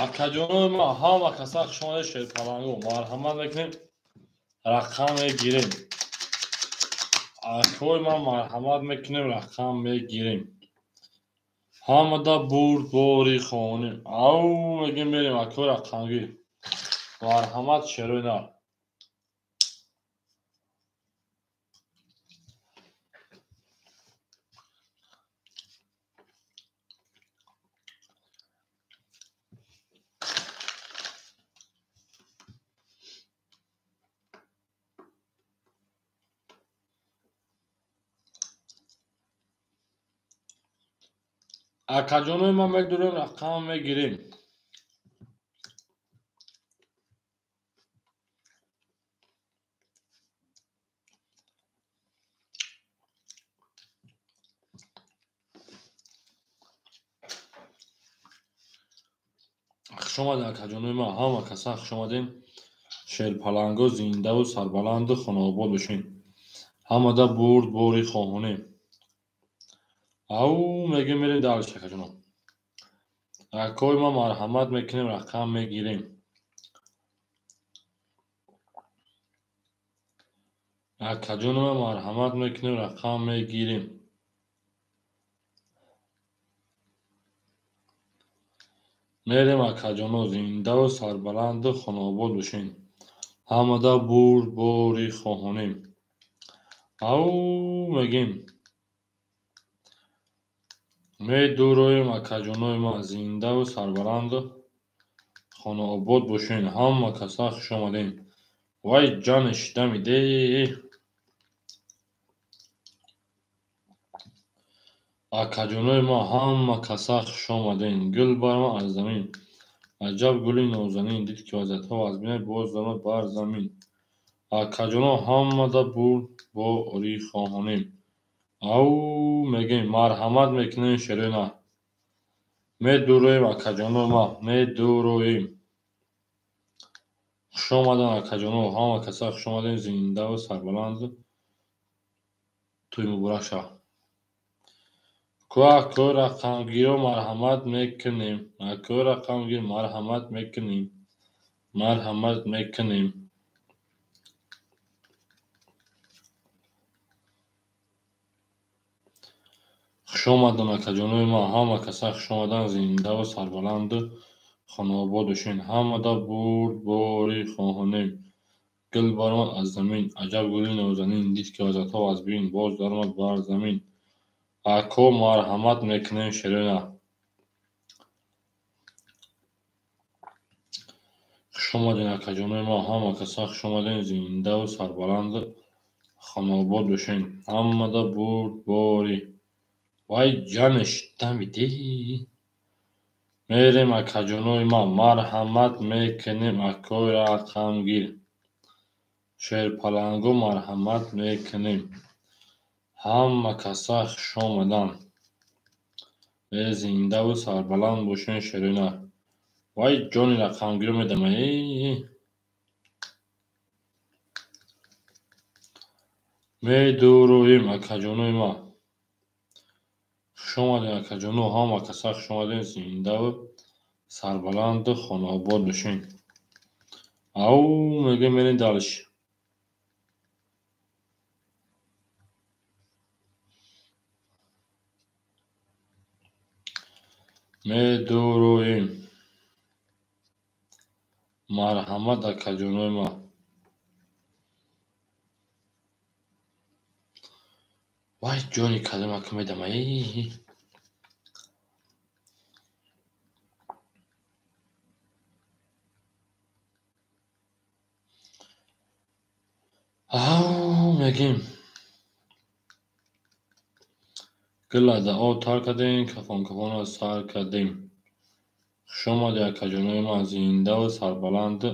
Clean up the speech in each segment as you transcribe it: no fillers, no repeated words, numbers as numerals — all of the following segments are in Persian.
акаҷонои ман ҳама каса шумои шерпалангу марҳамат мекунем, рақам мегирем. акои ман марҳамат мекунем, рақам мегирем. ҳамада бурд бори хонем. ав мегим мерем акои рақамгир. марҳамат шерои нар. акаҷонои ман медурем, рақам мегирем. хушомадед акаҷонои ман, ҳама каса хушомадем. шерпалангу зиндаву сарбаланду хонаобод бошед. ҳамада бурд бори хоҳонем. ав мегим мерем далиш акаҷоно. акои ман марҳамат мекунем, рақам мегирем. акаҷонои ман марҳамат мекунем, рақам мегирем. мерем акаҷоно зиндаву сарбаланду хонаобод бошед. ҳамада бурд бори хоҳонем. ав мегим медуроем акаҷонои ман зиндаву сарбаланду хонаобод бошед. ҳама каса хушомадем. вай ҷаниш дамиде. акаҷонои ман ҳама каса хушомадем. гул бар ман аз замин. аҷаб гули нозанин. дид ки вазъятҳо аз бинай боз омад бар замин. акаҷоно ҳамада бурд бори хоҳонем. ав мегем марҳамат мекунем, шерои нар. медуроем акаҷонои ман, медуроем. хушомаданд акаҷоно, ҳама каса хушомадем. зиндаву сарбаланду тӯй муборак шавад. акои рақамгиро марҳамат мекунем. акои рақамгир марҳамат мекунем. марҳамат мекунем. хушомаданд акаҷонои ман, ҳама каса хушомаданд. зиндаву сарбаланду хонаобод бошед. ҳамада бурд бори хоҳонем. гул баромад аз замин. аҷаб гули нозанин. дид ки вазъятҳо аз бин боз даромад бар замин. ако марҳамат мекунем, шерои нар. хушомадед акаҷонои ман, ҳама каса хушомадем. зиндаву сарбаланду хонаобод бошед. ҳамада бурд бори. вай ҷаниш дамиде. мерем акаҷонои ман, марҳамат мекунем. акои рақамгир. шерпалангу марҳамат мекунем. ҳама каса хушомаданд. зиндаву сарбаланд бошед, шерои нар. вай ҷони рақамгиро медамад. медуроем акаҷонои ман. хушомадед акаҷоно, ҳама каса хушомадем. зиндаву сарбаланду хонаобод бошед. ав мегим мерем далиш. медуроем. марҳамат акаҷонои ман. вай ҷони калимаку медамад. ав мегим гула дао тар кардем, кафон кафона сар кардем. хушомадед акаҷонои ман, зиндаву сарбаланду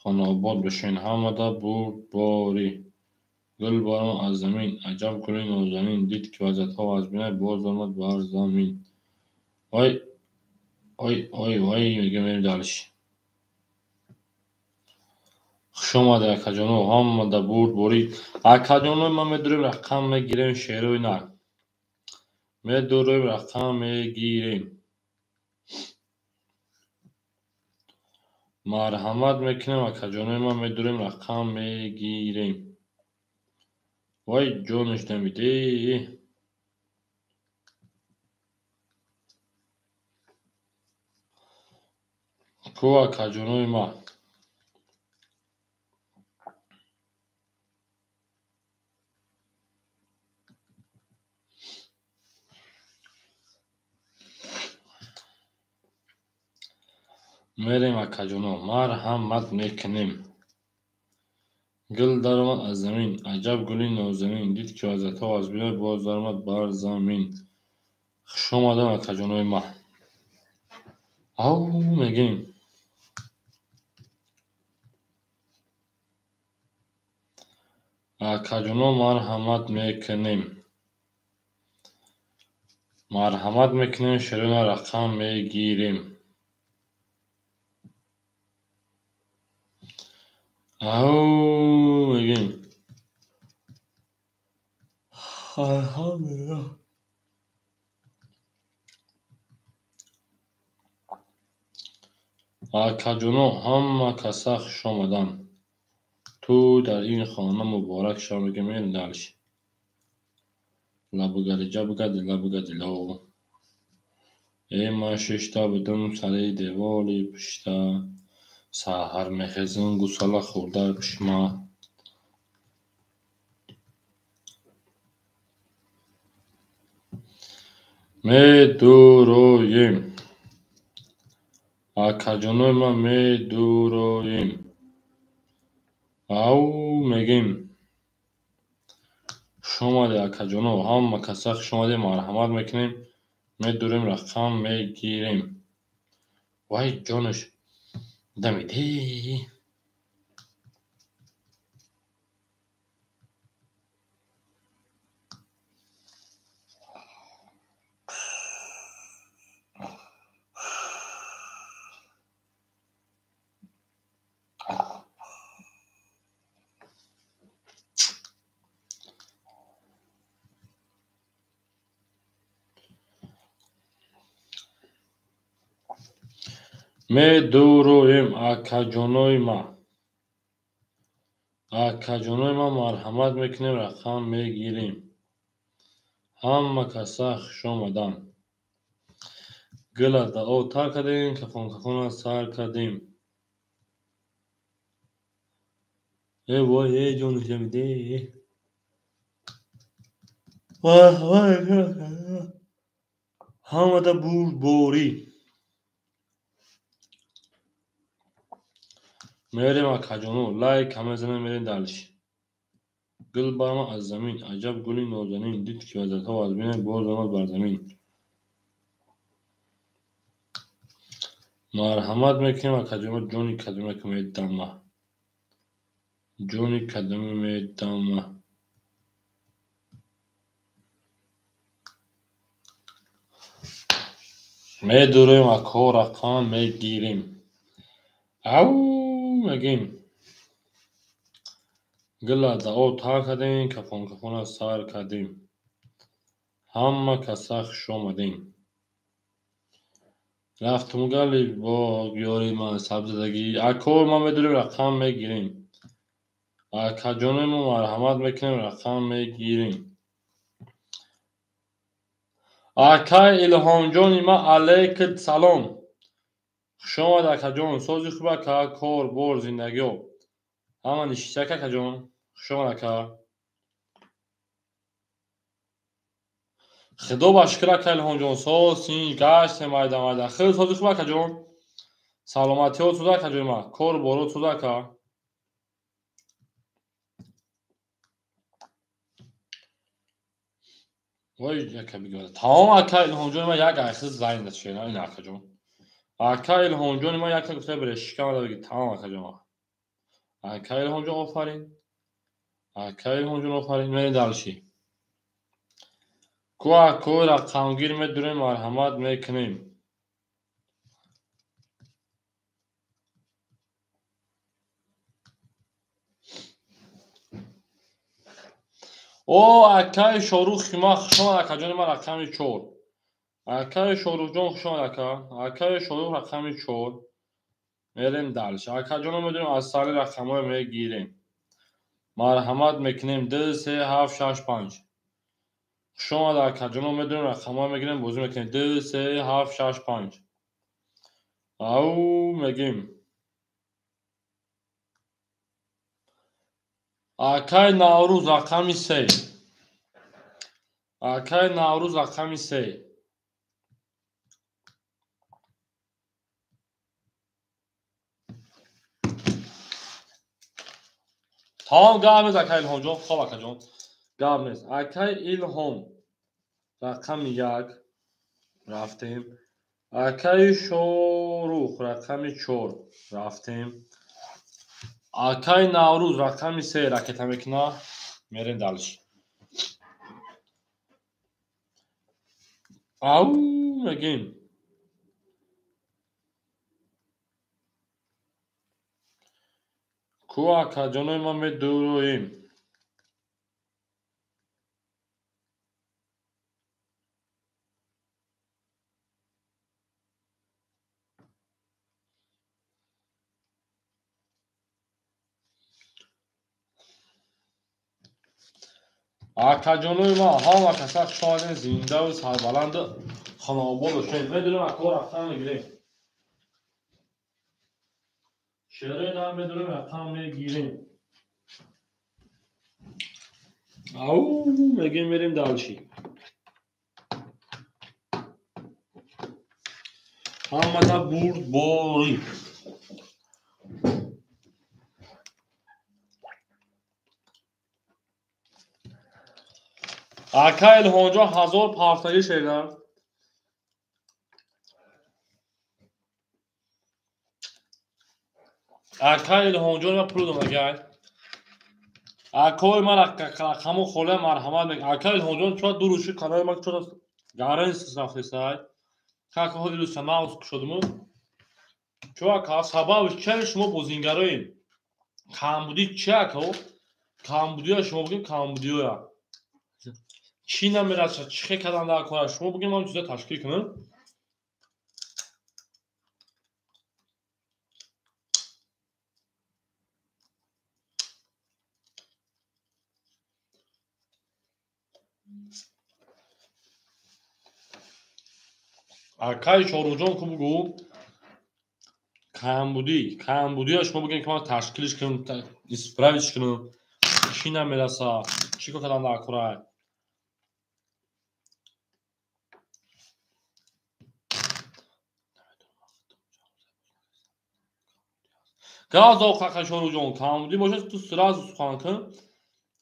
хонаобод бошед. ҳамада бурд бори. гул баромад аз замин. аҷаб гули нозанин. дид ки вазъятҳо аз бинай боз омад бар замин. вай мегим мерем далиш. хушомадед акаҷоно, ҳамада бурд бори. акаҷонои ман медурем, рақам мегирем, шерои нар. медуроем, рақам мегирем. مرحمت میکنیم و کجانوی ما میدوریم رقم میگیریم. وای جونش نمیده. کو کجانوی ما میریم و کجانو مرحمت میکنیم. گل درآمد از زمین، عجب گلی نازنین، دید که وزتا از بینه باز درآمد بر زمین. خوش آمدن و کجانوی ما. او میگیم کجانو مرحمت میکنیم. مرحمت میکنیم شیرین رقم میگیریم. او میگیم الحمدلله. کجانو همه کسا خوش آمدن. تو در این خانه مبارک شو. میگیم این دلش لبو گلیجه بگدی لبو گدی لو. ای ما ششتا بدم سری دیوالی پشتا. سحر میخیزن گوساله خورده پشما. می دورویم کجانوی ما می دورویم. او میگیم شما ده کجانو هم کسخ شما ده مرحمت میکنیم. می دوریم رقم میگیریم. وای جانش دمیده. می دورویم کجانوی ما. کجانوی ما مرحمت میکنیم رقم میگیریم. همه کسا خوش آمدن. گل دعا تر کردیم کفان کفان سر کردیم. ای وای ای جانش نمیده. همه ده بور بوری. میریم کجانو لایک همه زنه میرین دلش. گل برما از زمین، عجب گلی نازنین، دید که وزرها از بینه باز آمد بر زمین. مرحمت میکنیم کجانو جونی کدومه که میدمه. جونی کدومه میدمه. میدوریم اکو رقم میگیریم. او میگیم گل دعا تا کردیم کفان کفان سر کردیم. همه کسا خوش آمدیم. رفتم گلی با بیاری من سبزدگی. اکو ما میدوریم رقم میگیریم. کجانوی ما مرحمت میکنیم رقم میگیریم. اکای الهام جانی ما علیکت سلام. خوش آمد اکا سازی خوبه که کار بار زندگی همه نشیسته که جان. خوش آمد اکا. خدا بشکر اکا الهام جان ساز سین گشت مایده مایده خیلی سازی خوبه اکا جان. سلامتی ها توده اکا جان ما کار بارو توده اکا. وای یکا بگیرد تمام اکا الهام جان ما یک ایخیز زنده شده این اکا جان. اکا الهام جان ما یکا گفته برشکه مده بگید تمام اکا جان ما. اکا الهام جان آفرین. اکا الهام جان آفرین منی دلشی. کو رقمگیر میدونیم مرحمت میکنیم. او اکای شاروخ ما خوش آمد اکا جان ما رقم 4. اکای شاروخ جان خوش آمد اکا. اکای شاروخ رقم 4. میریم دالش. آقا جانو میدونیم از سال رقم‌های میگیریم. مرحمت میکنیم 2 3 7 6 5. شما در آقا جانو میدونیم رقم‌ها میگیریم بازی میکنیم 2 3 7 6 5. او میگیم آقای نوروز رقم 3. آقای نوروز رقم 3. tamam gab نیست آقای الهام جان. خب آقا جان گاب نیست. آقای الهام رقم 1 رفتیم. آقای شوروخ رقم 4 رفتیم. آقای نوروز رقم 3 راکت میکنه. میریم دالش. او میگیم کو آقا جانوی ما میدورویم. آقا جانوی ما هم کسا شاید زنده و سربلند خانواباد و شید میدونیم اکو رقم میگیریم. شعره هم میدونیم رقم میگیریم. او میگیم میریم دالشی. هم متا برد باری. آقا الهام جان 1000 پافتایی شیدن. آقا الهام جان ما پول دادم اگر آقای من رقم خوله مرحمت میکنم. آقا الهام جان چرا دو روشی کانال ما چرا گاره استفاده سای که خود دوست ناوس شدم. چرا که سبب چه شما بازیگراییم کامبودی چه که کامبودی شما بگیم کامبودی یا چی نمیرسه چه کدام در کار شما بگیم من چیزا تشکیل کنم. آقا شورو جان کو بگو کامبودی شما بگیم که من تشکیلش کنم اسپراویش کنم چی نمیرسه چی کدام در کار گاز آقا شورو جان کامبودی باشه تو سراز سخن کن.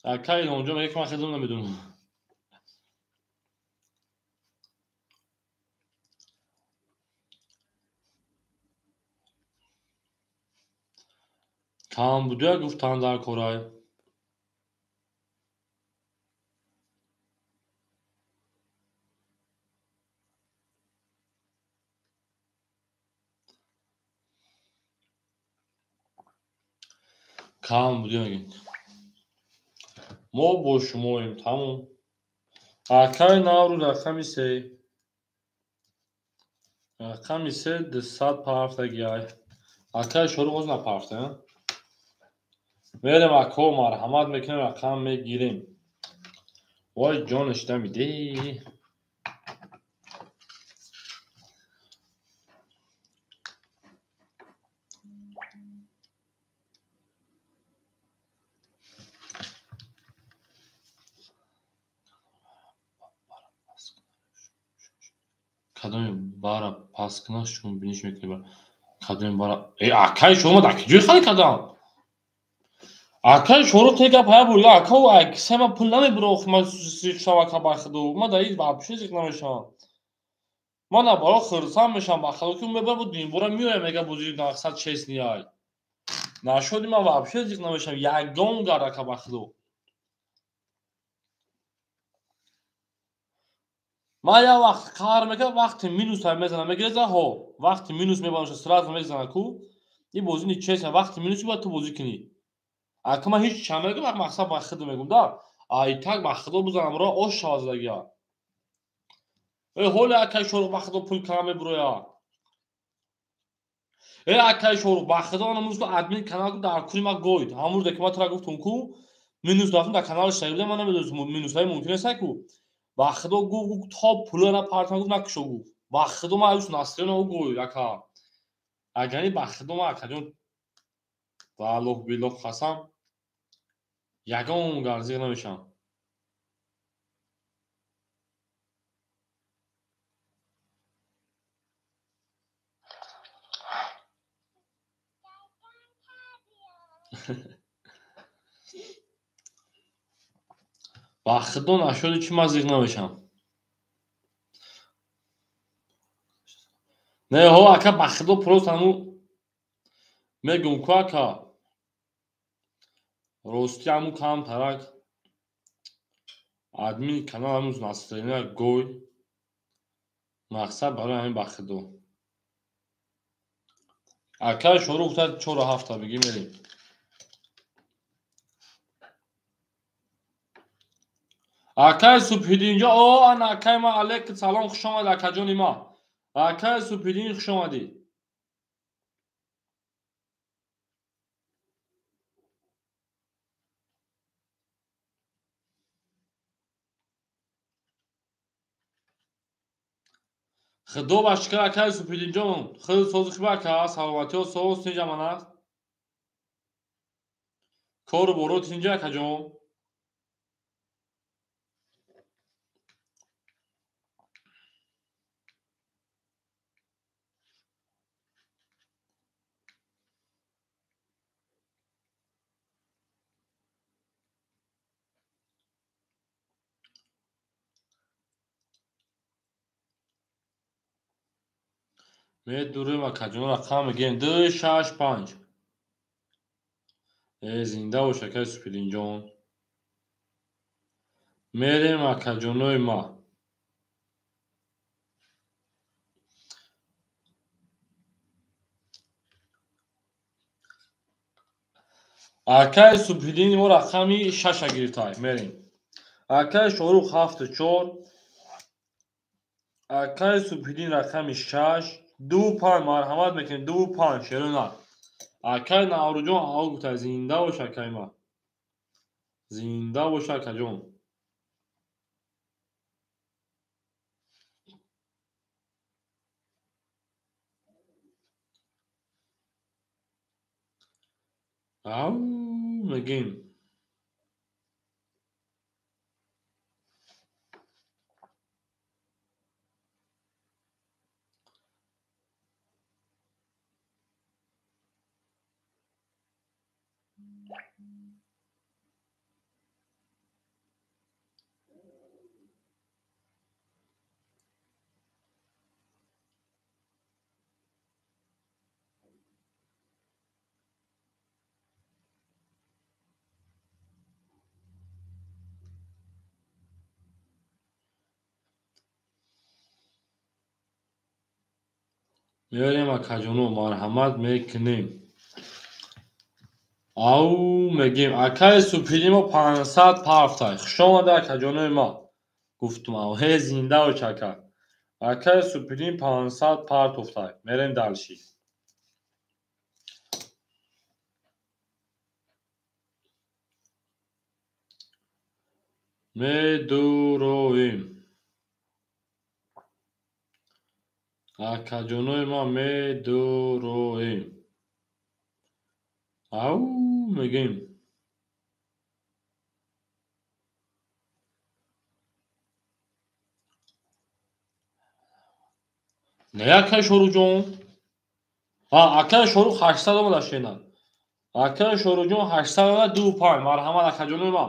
آقا الهام جان میگه که من خیلی نمیدونم. کامبودی گفتن در کارای کامبودی میگیم ما با شماییم تمام. آقای نوروز رقم 3 رقم 3 200 پافتگی های آقای شروع باز نپافته میریم اکو مرحمت میکنیم رقم میگیریم. وای جانش نمیده. کدام بارا پاس کنه شون بینیش میکنه کدام بارا ای آقای شما دکی جوی خالی کدام آقای شروع تیگه پایا بوریا آقا و اکسه ما پول نمیبروخ ما شوا که بخدو ما دایید بابشه زیک نمیشم ما نبارا خرسان میشم بخدو که میبر بودیم برا میوره میگه بودیم ناقصد چیز نیای نشدیم ما بابشه زیک نمیشم یگان گره که بخدو ما یا وقت کار میکنم وقتی مینوس هم میزنم میگه ها وقتی مینوس میبانش سرعت میزنم کو این بازی نیست چیز وقتی مینوسی باید تو بازی کنی اگه من هیچ چه میگم وقت مقصد بخدو میگم دا ای تک بخدو بزنم را آش شازدگی ها ای هولی اکای شروع بخدو پول کامه برو یا акай шорух ба худо намуз ку админ канал ку дар куни ма гойд ҳамурӯзе ки ма тора гуфтум ку минус дафтум дар канали шаҳида ма намедонистм минусҳои мумкин аст ку ба худо гуфт то пула на партам гуфт накушо гуфт ба худо ма ус насрина у гойд ака агани ба худо ма акаҷон ба аллоҳ биллоҳ қасам ягон гарзиқ намешавам. ба худо нашуди чӣ ма зиқ намешавам. Не ҳо ака ба худо просто ҳаму мегум ку ака рости ҳаму камтарак админи канал ҳамуз насрина гой мақсад барои ҳамин ба худо. Акай шорух гуфтад 4 бигӣ мерем. Акай Субҳиддинҷо ана акай ма алейкум салом хушомадед акаҷони ма. Акай Субҳиддин хушомадед. Худо ба шукр акай Субҳиддинҷон худ сози хуб ака саломатиҳо соз тинҷаман аст. Кору боро тинҷа акаҷон. медурем акаҷон рақам мегем 265. зинда бош акай Субҳиддинҷон. мерем акаҷонои ма. акай Субҳиддин мо рақами 6 гирифтааем мерем. акай Шорух 74. акай Субҳиддин рақами 6 25 марҳамат мекунед 25 шерона. акай Наврӯҷон аҳо гуфта зинда бош акай ма. зинда бош акаҷон. ав мегем. мерем акаҷоно марҳамат мекунем. ав мегем акай Субҳиддин мо 500 парфтай хушомада акаҷонои ма. гуфтум ав зинда бош ака. акай Субҳиддин 500 партофтай мерем далши. медуроем акаҷонои ма медуроем. ав мегем. не акай Шорухҷон. акай Шорух 800 омада шена. акай Шорухҷон 800 25 марҳамат акаҷонои ма.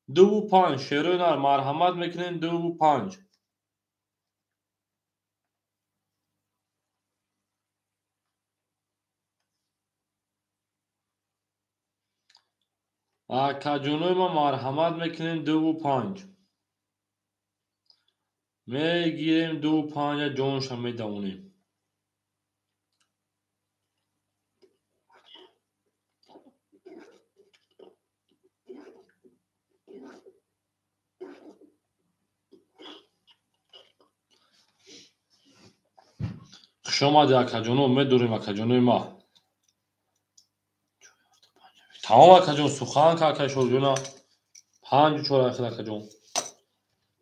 25 шерои нар марҳамат мекунед 25. акаҷонои ма марҳамат мекунед 25. мегирем 25 ҷонша медавонем. شما اکاجونو میدوریم اکاجونوی ما تمام اکاجون سخن که اکاجون جونا 5 4 اکاجون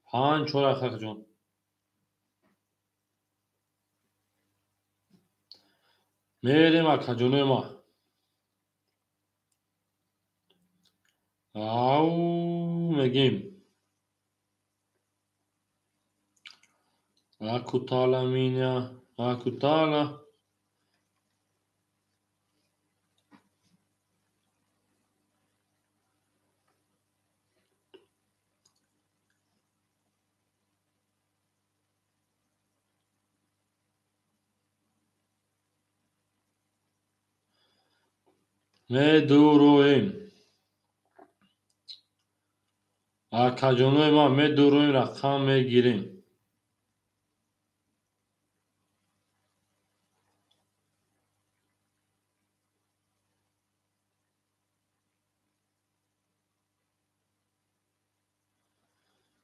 5 4 اکاجون میریم اکاجونوی ما او میگیم اکوتالا مینیا اکوتالا میدورویم اکاجونوی ما میدورویم رقم میگیریم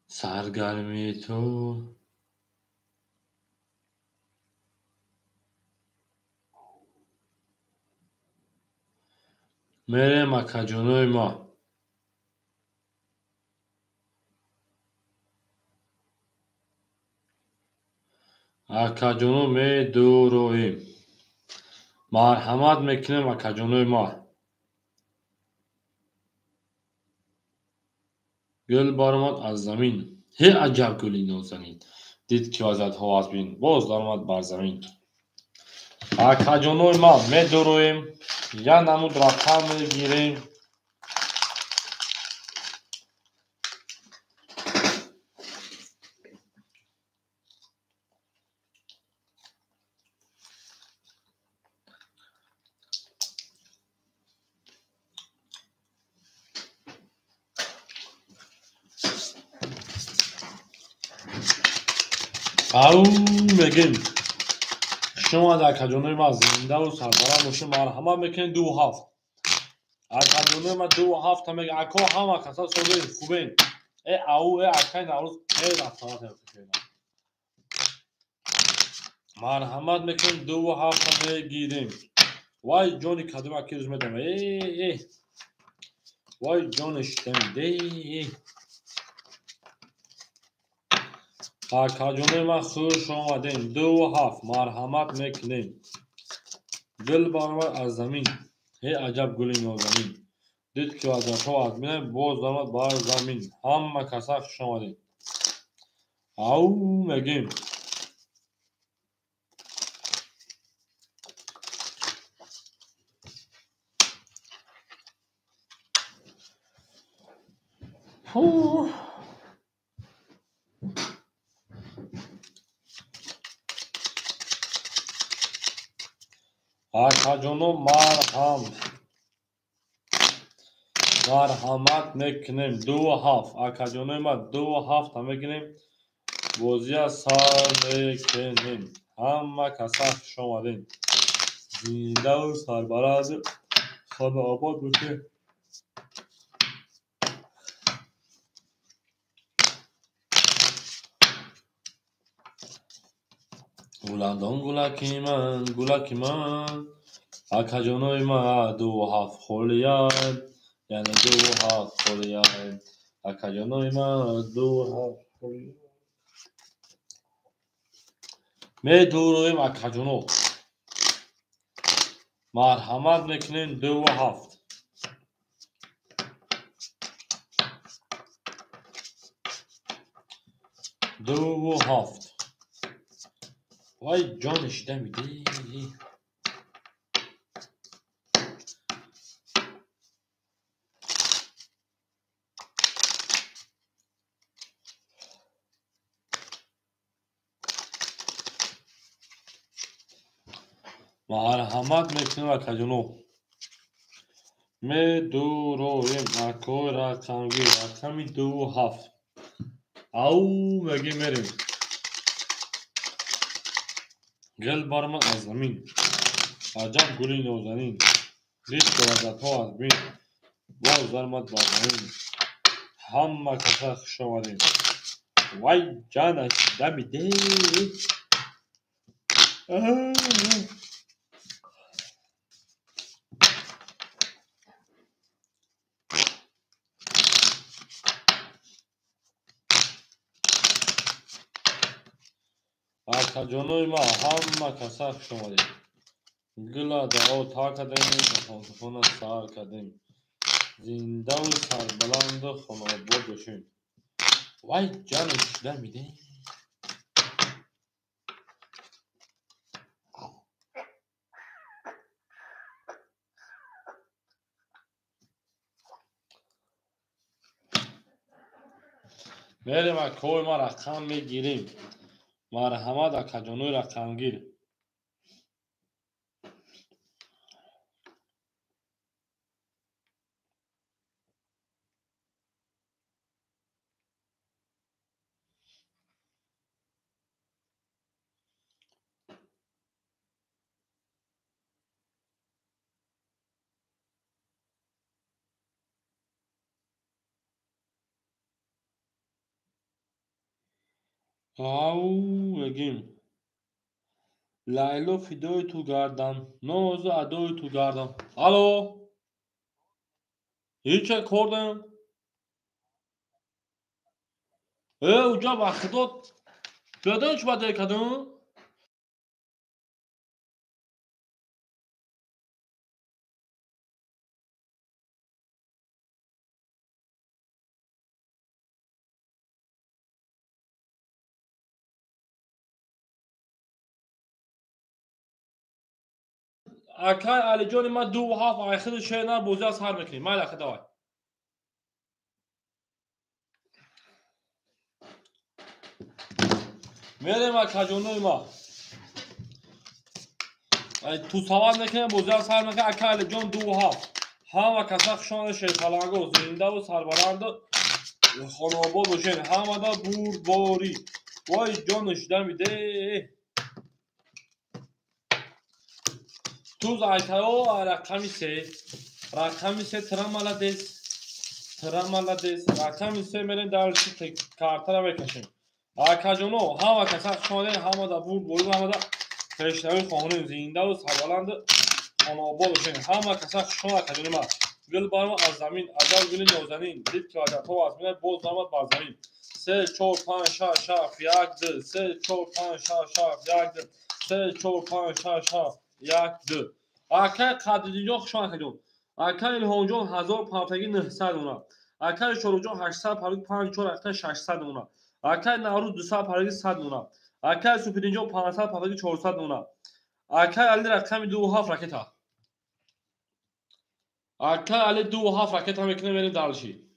سرگرمی تو میریم اکاجونوی ما اکاجونو میدورویم مرحمت میکنیم اکاجونوی ما گل بارمد از زمین هی عجب گلی نازنین دید که وزد ها از بین باز درمد بر زمین اکاجونوی ما میدورویم یا نمود رقم میگیریم او میگیم شما در اکاجونوی ما زنده و سربلند باشین مرحمت میکنین 2 7 اکاجونوی ما 2 7 میگه اکا همه کسا سوگین خوبین ای او ای اکای نوروز ای رفتارات افتخیرم مرحمت میکنین 2 7 میگیریم وای جونی کدوم اکی روز میدم ای وای جونش دمیده اکاجونوی ما خوش آمدین 2 7 مرحمت میکنین گل بارمد از زمین هی عجب گلی نازنین دید که وزد ها از بین باز درمد بر زمین همه کسا خوش آمدین او میگیم اکاجونو مرحمت میکنیم 2 7 اکاجونوی ما 2 7 میگیریم بازی سر میکنیم همه کسا خوش آمدین زنده و سربلند خانه آباد باشه گلندان گلکی من اکاجونوی ما 2 7 خولیان یعنی 2 7 خولیان اکاجونوی ما 2 7 خولیان میدورویم اکاجونو مرحمت میکنین 2 7 2 7 وای جانش دمیده مرحمت میکنیم اکاجونو میدورویم اکو رقمگیر رقمی 2 7 او میریم گل بارمد از زمین عجب گلی نازنین دید که وزد ها از بین باز درمد بر زمین همه کسا خوش آمدین وای جانش دمیده akajonoy ma hamma kasak şomade. Gula da o ta kademi kafana sar kademi. Zinda و سربلند خانوار باشین. وای جانش نمیده. بریم و کوی ما رقم میگیریم. مرحمت akajonoy رقمگیر. او بگیم لیلا فدای تو گردم ناز ادای تو گردم. الو هیچ کردم اوجا وقتات بدنش بده کدوم اکای علی جان ما دو و هاف آخر شینا بوزا سر میکنیم مال خدای میریم akajonoy ما تو سوال میکنیم بوزا سر میکنیم اکای علی جان دو و هاف همه کسا خشان شیخالانگو زنده و سربلند خانواباد باشین همه دا بور باری وای جانش نمیده. توز aytayo رقمی سه ترامالادس رقمی سه میرین در کارتا را بکشیم. akajono همه کسا خشانه همه دا بور باری همه دا فرشتوی خانه زنده و سربلند خانواباد باشین همه کسا خشان akajonoy ما گل بارم از زمین عجب گل نازنین دید که عجب تو از مینه باز نامد بر زمین 3 4 5 6 7 1 2 3 4 5 6 7 1 2 3 4 5 6 7 1 2 اکای قدریجان خوشان کردم اکای الهام 1000 پارتگی 900 اونا اکای شوروجان 800 پارتگی 54 اکای 600 اونا اکای نوروز 200 پارتگی 100 اونا اکای سوپرینجان 500 پارتگی 400 اونا اکای علی رقم 2 هاف راکتا اکای علی 2 هاف راکتا میکنه بریم دالشی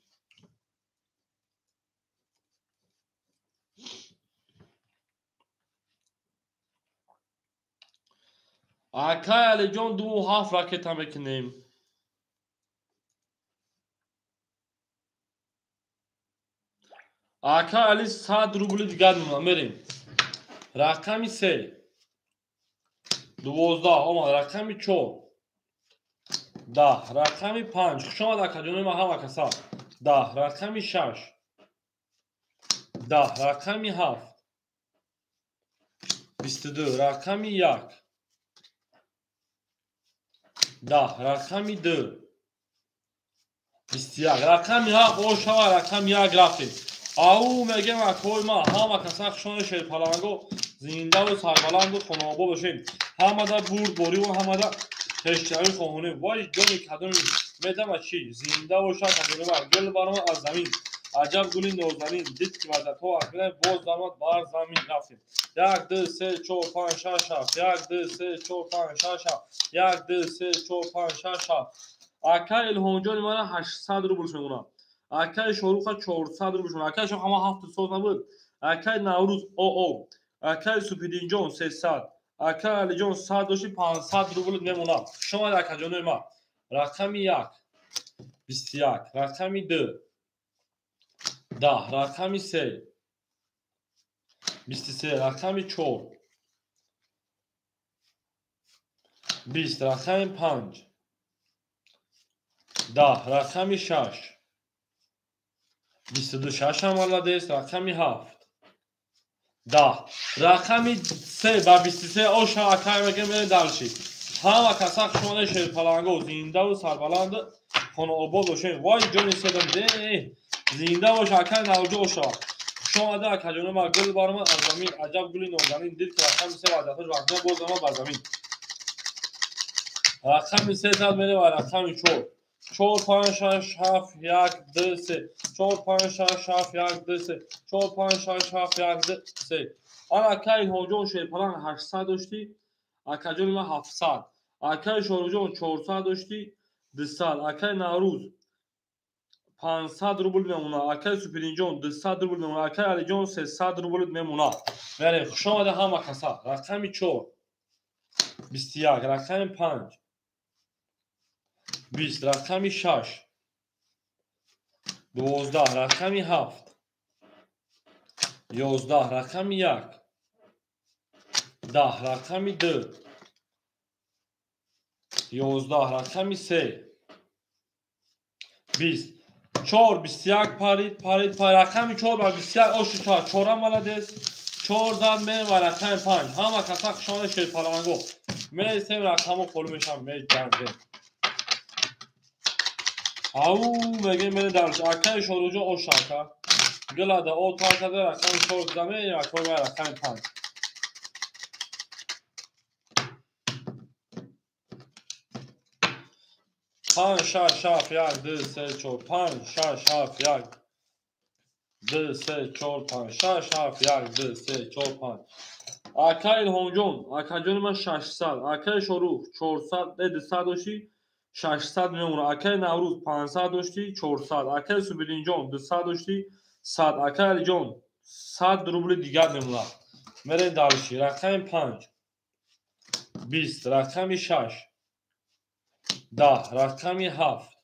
اکای علی جان 2 هاف راکتا میکنیم اکای علی 100 روبل دیگر میمونم بریم رقمی 3 12 اومد رقمی 4 10 رقمی 5 شما در کجانوی ما هم کسا 10 رقمی 6 10 رقمی 7 22 رقمی 1 10 رقمی 2 21 رقمی 7 او شما رقم 1 رفتیم او میگه مکوی ما همه کسا خشان شیرپلنگو زنده و سربلند و خانوابا باشین همه در بور بوری و همه در تشتری خانه وای جانی کدومی میدم چی زنده و شاد کدومی بر گل بارم از زمین عجب گلی نازنین دید که وزد تو اکنه باز دارمد بر زمین رفتیم 1 2 3 4 5 6 7 1 2 3 4 5 6 7 1 2 3 4 5 6 7 اکای الهام جان من 800 روبل شونه اکای شاروخ 400 روبل شونه اکای شما همه 700 نبود اکای نوروز او اکای سوپرینجان 300 اکای علی جان 100 داشتی 500 روبل میمونم شما در akajonoy ما رقمی 1 21 رقمی 2 10 رقمی 3 23 رقمی 4 20 رقمی 5 10 رقمی 6 22 6 هم ولادست رقمی 7 10 رقمی 3 و 23 او شاکر میگه میره دلشی همه کسا شونه شیر پلنگو زنده و سربلند خانه آباد باشه وای جونی سدم ده زنده و شاکر نوجه و شا شما ده کجونه ما گل بارم از زمین عجب گلی نوزنین دید که رقمی 3 وعدتش وقتی باز ما بر زمین رقمی 3 زد میره و رقمی 4 4 5 6 7 1 2 3 4 5 6 7 1 2 3 4 5 6 7 1 2 3 آن اکای هوجو شیرپلان 800 داشتی اکاجون ما 700 اکای شوروجون 400 داشتی 200 اکای نوروز 500 روبل میمونه اکای سوپرینجون 200 روبل میمونه اکای علی جون 300 روبل میمونه یعنی خوش آمده همه کسا رقمی 4 21 رقمی 5 20 رقمی 6 12 رقمی 7 11 رقمی 1 10 رقمی 2 11 رقمی 3 20 4 21 پارید رقمی 4 و 21 اوش 4 هم ولدست 4 زن می و رقم 5 همه کسا خشانه شیر پلنگو می سیم رقمو کلومش هم می جنزه او میگه میره درش اکای شروجو او شاکر گلاده او تا کده رقم 4 زمه یا کل رقم 5 5 6 7 1 2 3 4 5 6 7 1 2 3 4 5 6 7 1 2 3 4 5 اکای هونجون اکاجون من 600 اکای شروع 400 200 داشتی 600 میمونه اکای نوروز 500 داشتی 400 اکای سوبرینجون 200 داشتی 100 اکای جون 100 روبل دیگر میمونه میره دالشی رقم 5 20 رقم 6 10 رقم 7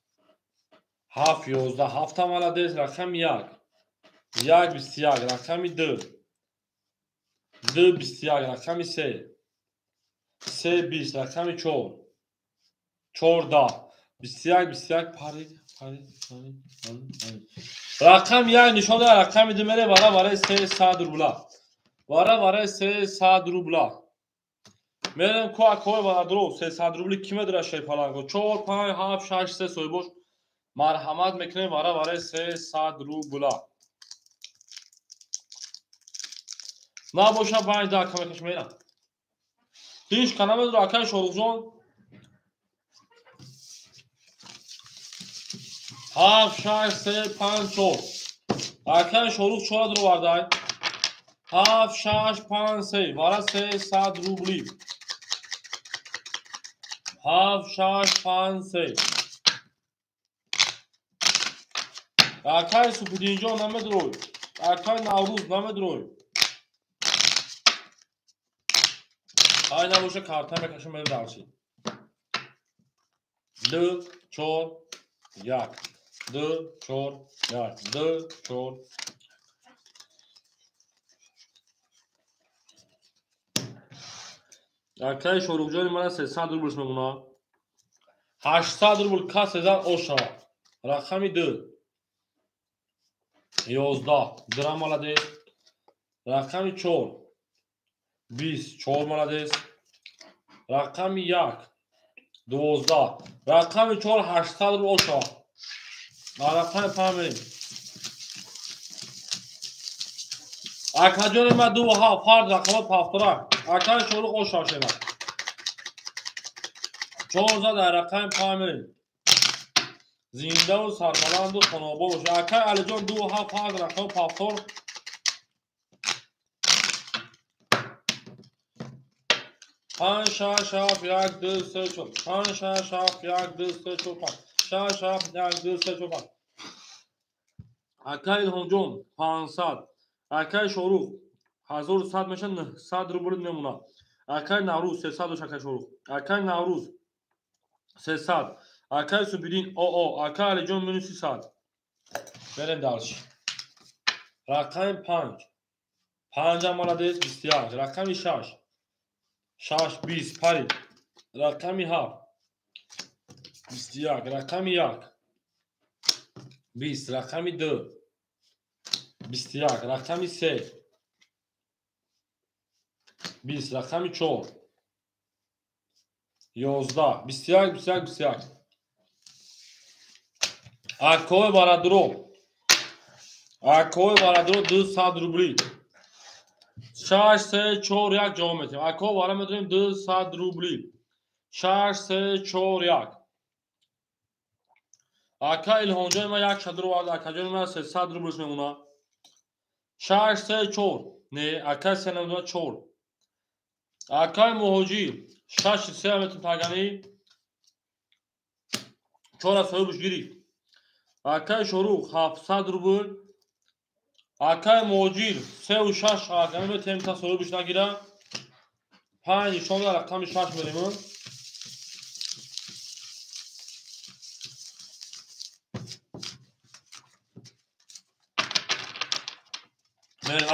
7 11 7 هم ولدست رقم 1 1 21 رقم 2 2 21 رقم 3 3 20 رقم 4 4 10 21 21 پرید رقم 1 نشان داره رقم 2 میره برای 300 روبلا برای 300 روبلا میرم کوی برای درو 300 روبلی کیمه داره شی پلنگو 4 5 7 6 3 سویبوش مرحمت میکنیم برای 300 روبلا نباشه 5 ده کمکش میرم هیچ کنم در اکای شروع 7 6 3 5 4 اکای شروع 4 رو بردای 7 6 5 3 برای 300 روبلی 7 6 5 3 اکای سوپرینجون نمیدروی اکای نوروز نمیدروی های نباشه کارتا میکشم بریم درشی 2 4 1 2 4 1 2 4 اکای شروع من 300 روبلش میمونه 800 روبل کس ازن اوشا رقمی 2 11 درم مالدست رقمی 4 20 4 مالدست رقمی 1 12 رقمی 4 800 رو اوشا رقم 5 بریم اکاجون ما 2 ها فرد رقمات پافترا اکای شروع اوشا شما 4 در رقم 5 بریم زنده و سربلند و خانوبا باشه اکای علی جان 2 ها فرد رقم پافتر 5 6 7 1 2 3 4 5 6 7 1 2 3 4 5 6 7 1 2 3 4 5 اکای هونجون 500 اکای شروع 1100 میشه 900 روبل میمونه اکای نوروز 300 و اکای شروع اکای نوروز 300 اکای سوبرین او اکای علی جون منو 300 بریم دالش رقم 5 5 هم مالدست 21 رقم 6 6 20 پرید رقمی 7 21 رقمی 1 20 رقمی 2 21 رقمی 3 20 рақами 4 11 21 21 21 акои барадро 200 рубли 6 3 4 1 ҷавоб метиҳем. акои бара медонем 200 рубли 6 3 4 1 ака илҳонҷои ма 1 шадру акаҷони ма 300 рублш мемонад 6 3 4 не ака 4 акаи муҳоҷир 6 3 метон тагани 4 соҳибш гирифт акаи шорух 700 рубл акаи муҳоҷир 3 6 акани метем та соҳибш нагира 5 нишон дар рақами 6 мерем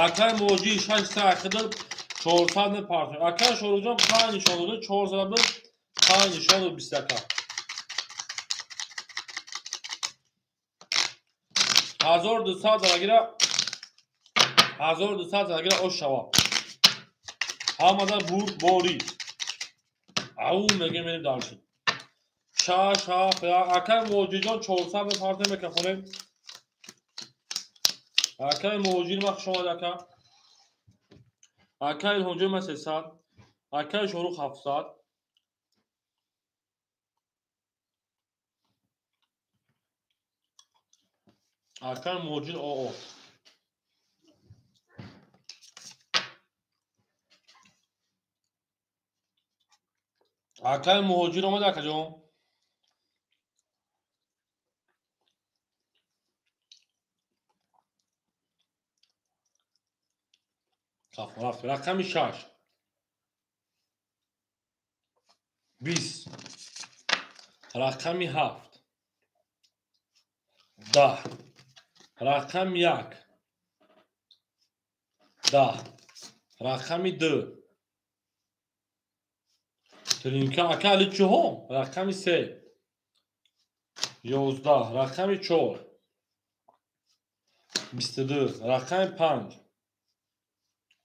акаи муҳоҷир 6 3 акидил 400 мепард акаи шорухҷон 5 нишон дода 400 бил 5 нишон 21 1200 зарагира 1200 зарагира ош шава ҳамада бурд бори ау мегем мерем дарши шаш ҳафт акаи муҳоҷирҷон 400 мепард мекахонем акаи муҳоҷир ма хуш омад ака акаи илҳонҷои ма 300 акаи шорух 700 акаи муҳоҷир оо акаи муҳоҷир омад акаҷон рақами 6 20 рақами 7 10 рақами 1 10 рақами 2 тринка ака али 4 рақами 3 11 рақами 4 22 рақами 5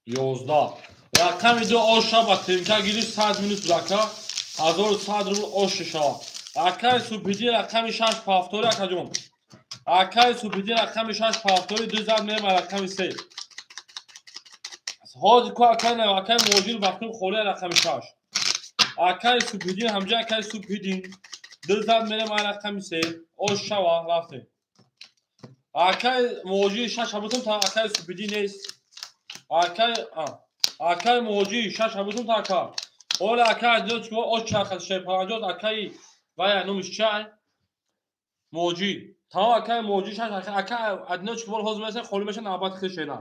11 рақами 2 ош шаба тринка гирифт 100 минут ака 1100 рубл ош шава акаи субҳидӣ рақами 6 пафтори акаҷон акаи субҳидӣ рақами 6 пафтори 2 зад меем рақами 3 ҳози ку акаи нав акаи муҳоҷир вақтум холи рақами 6 акаи субҳидӣ ҳамҷа акаи субҳидӣ 2 зад мерем рақами 3 ош шава рафтем акаи муҳоҷир 6 ҳабутум та акаи субҳидӣ нест акаи муҳоҷир 6 ҳабутум та ака оли акаи адиночки ош чақа шепаранҷоз акаи вая номиш чай муҳоҷир тамом акаи муҳоҷир 6 акаи адиночки бол ҳозир месен холи мешан навбат хишена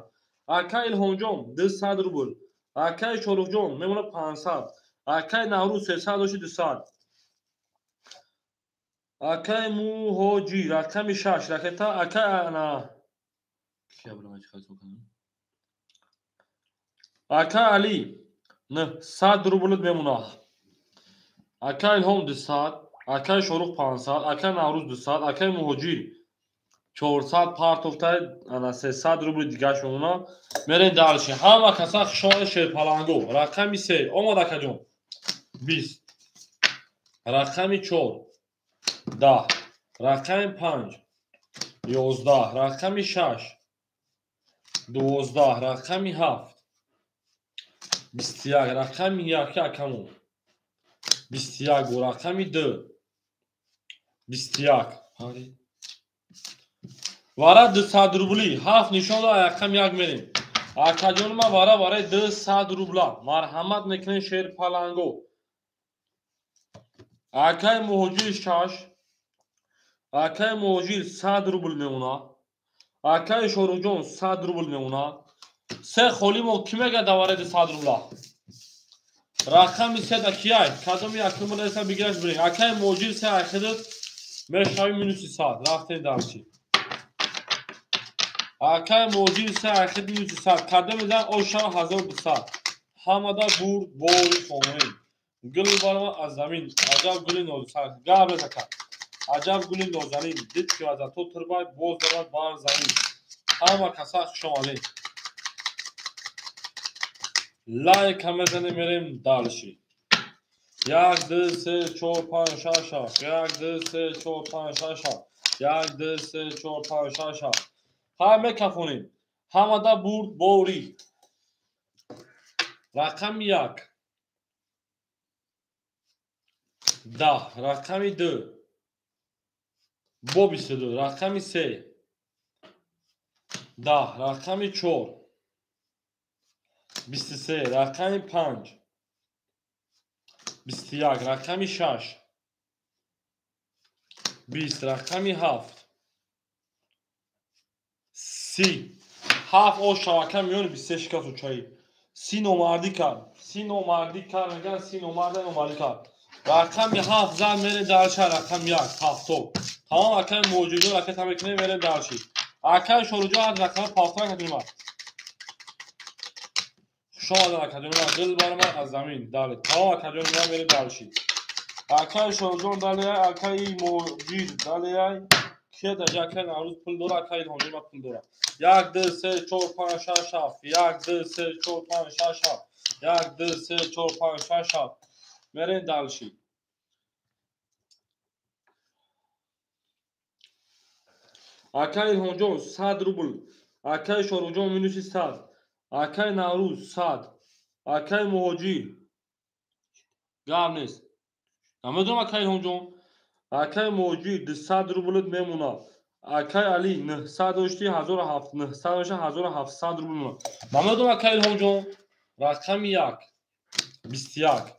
акаи илҳонҷон 200 рубл акаи шорухҷон мемонад 500 акаи наврӯз 300 оши 200 акаи муҳоҷир рақами 6 ракета акаи ана акаи али 100 рублот мемонад акаи илҳом 200 акаи шорух 500 акаи наврӯз 200 акаи муҳоҷир 400 партофтай ана 300 рубли дигаш мемонад мерем далши ҳама каса хушои шерпаланго рақами 3 омад акаҷон 20 рақами 4 10 рақами 5 11 рақами 6 12 рақами 7 21 рақами 1 акамон 21 бо рақами 2 21 вара 200 рубли 7 нишон дар рақами 1 мерем акаҷони ман вара барои 200 рубла марҳамат мекунем шерпаланго акаи муҳоҷир 6 акаи муҳоҷир 100 рубл мемонад акаи шорухҷон 100 рубл мемонад се холи мо ки мегардад вараи 200 рубла рақами 3 да кияй кадоми якум неса бигираш бирем акаи муҳоҷир 3 акидид мешави минуси 100 рафтем дарчи акаи муҳоҷир 3 акид минуси 100 кадоми зан ош шава 1200 ҳамада бурд бори хонем гул барма аз замин аҷаб гули нозисар габрес ака аҷаб гули нозанин дид ки аз то турбай боз дарад бар замин ҳама каса хушомадед لایک هم بزنیم بریم دالشی. 1 2 3 4 5 6 7 1 2 3 4 5 6 7 1 2 3 4 5 6 7 همه کفونیم. همه برد بوری. رقم 1 10. رقم 2 با 22. رقم 3 10. رقم 4 23. رقم 5 21. رقم 6 20. رقم 7 30. 7 او شبکه میونه 23 کف چایی. 30 نومردی کرد. 30 نومردی کرد. میگن 30 نومردی کرد. رقم 7 زن میره دالشه. رقم 1 هفتم. تمام رقم موجودی رقم تمکنه میره دالشی. رقم شروجو از رقم پافتان کدوم شما در کدوم دل بر من از زمین داله. تمام کدوم میره دالشی. رقم شروجو داله. رقم موجود داله. که در جاکن نوروز پول داره که هنجی ما پول داره. 1 2 3 4 5 6 7 1 2 3 4 5 6 7 1 2 3 4 5 6 7 میرین دالشی. اکای هنجو 100 روبل. اکای شروجو مینوشی 100. اکای نوروز 100. اکای موجی گام نیست. نمیدونم اکای هنجو. اکای موجی 100 روبل میمونه. اکای علی 907 907 روبل میمونه. نمیدونم اکای هنجو. رقم 1 21.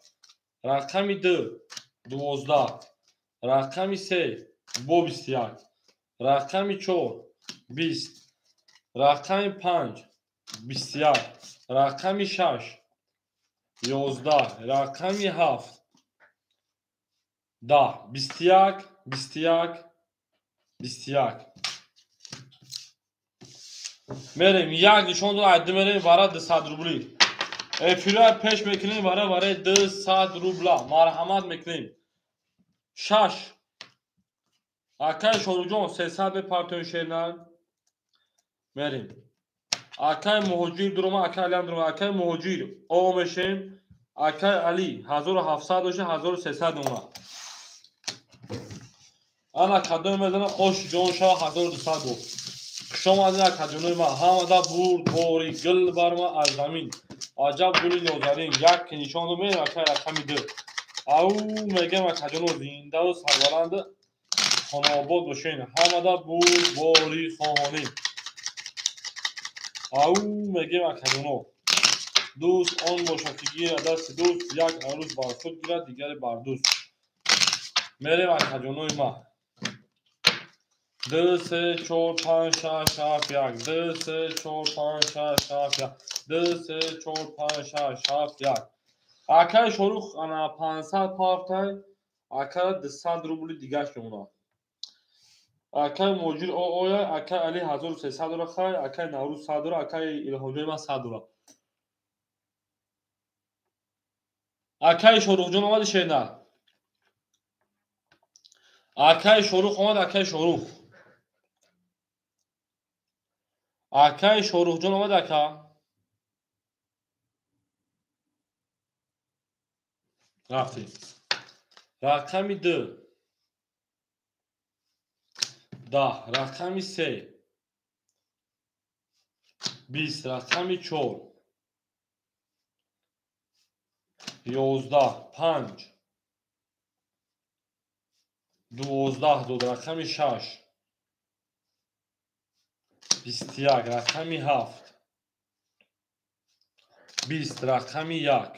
رقم 2 12. رقم 3 21. رقم 4 20. رقم 5 21. رقم 6 11. رقم 7 10 21 21 21. میریم یک نشون دو عده میریم برای 200 روبلی. افیرای پیش میکنیم برای 200 روبلا. مرحمت میکنیم. 6 اکای شروجون 300 به پارتون شیرنان میریم. اکای مهجیر درومه اکای علی هم درومه. اکای مهجیر او میشیم. اکای علی 1700 باشه 1300 اومه. انا کدوم میزنم خوش جون شاه 1200 دو. شما از این کدوم ما همه برد بوری گل بر ما از زمین. عجب گلی نوزارین یک نشان دو میریم اکای رقم 2. او میگه ما کدوم زنده و سربلند خاناباد باشین. همه برد بوری خواهانیم. او میگه ما کدوم دوست آن باشد که گیرد دست دوست. یک عروس بر خود گیرد دیگر بر دوست. میریم از کجانوی ما 2 3 4 5 6 7 1 2 3 4 5 6 7 1 2 3 4 5 6 7 1. اکای شروع انا 500 پارتای اکای 200 روبل دیگه شونه. اکای موجود اویا اکای علی 1300 دلار خای. اکای نوروز 100 دلار. اکای الهوجوی ما 100 دلار. اکای شروع جون اومد شینه. اکای شروع اومد. اکای شروع اکای شروع جون اومد. اکا رفتیم. رقم 2 10. رقم 3 20. رقم 4 11 5 12 دو. رقم 6 21. رقم 7 20. رقم 1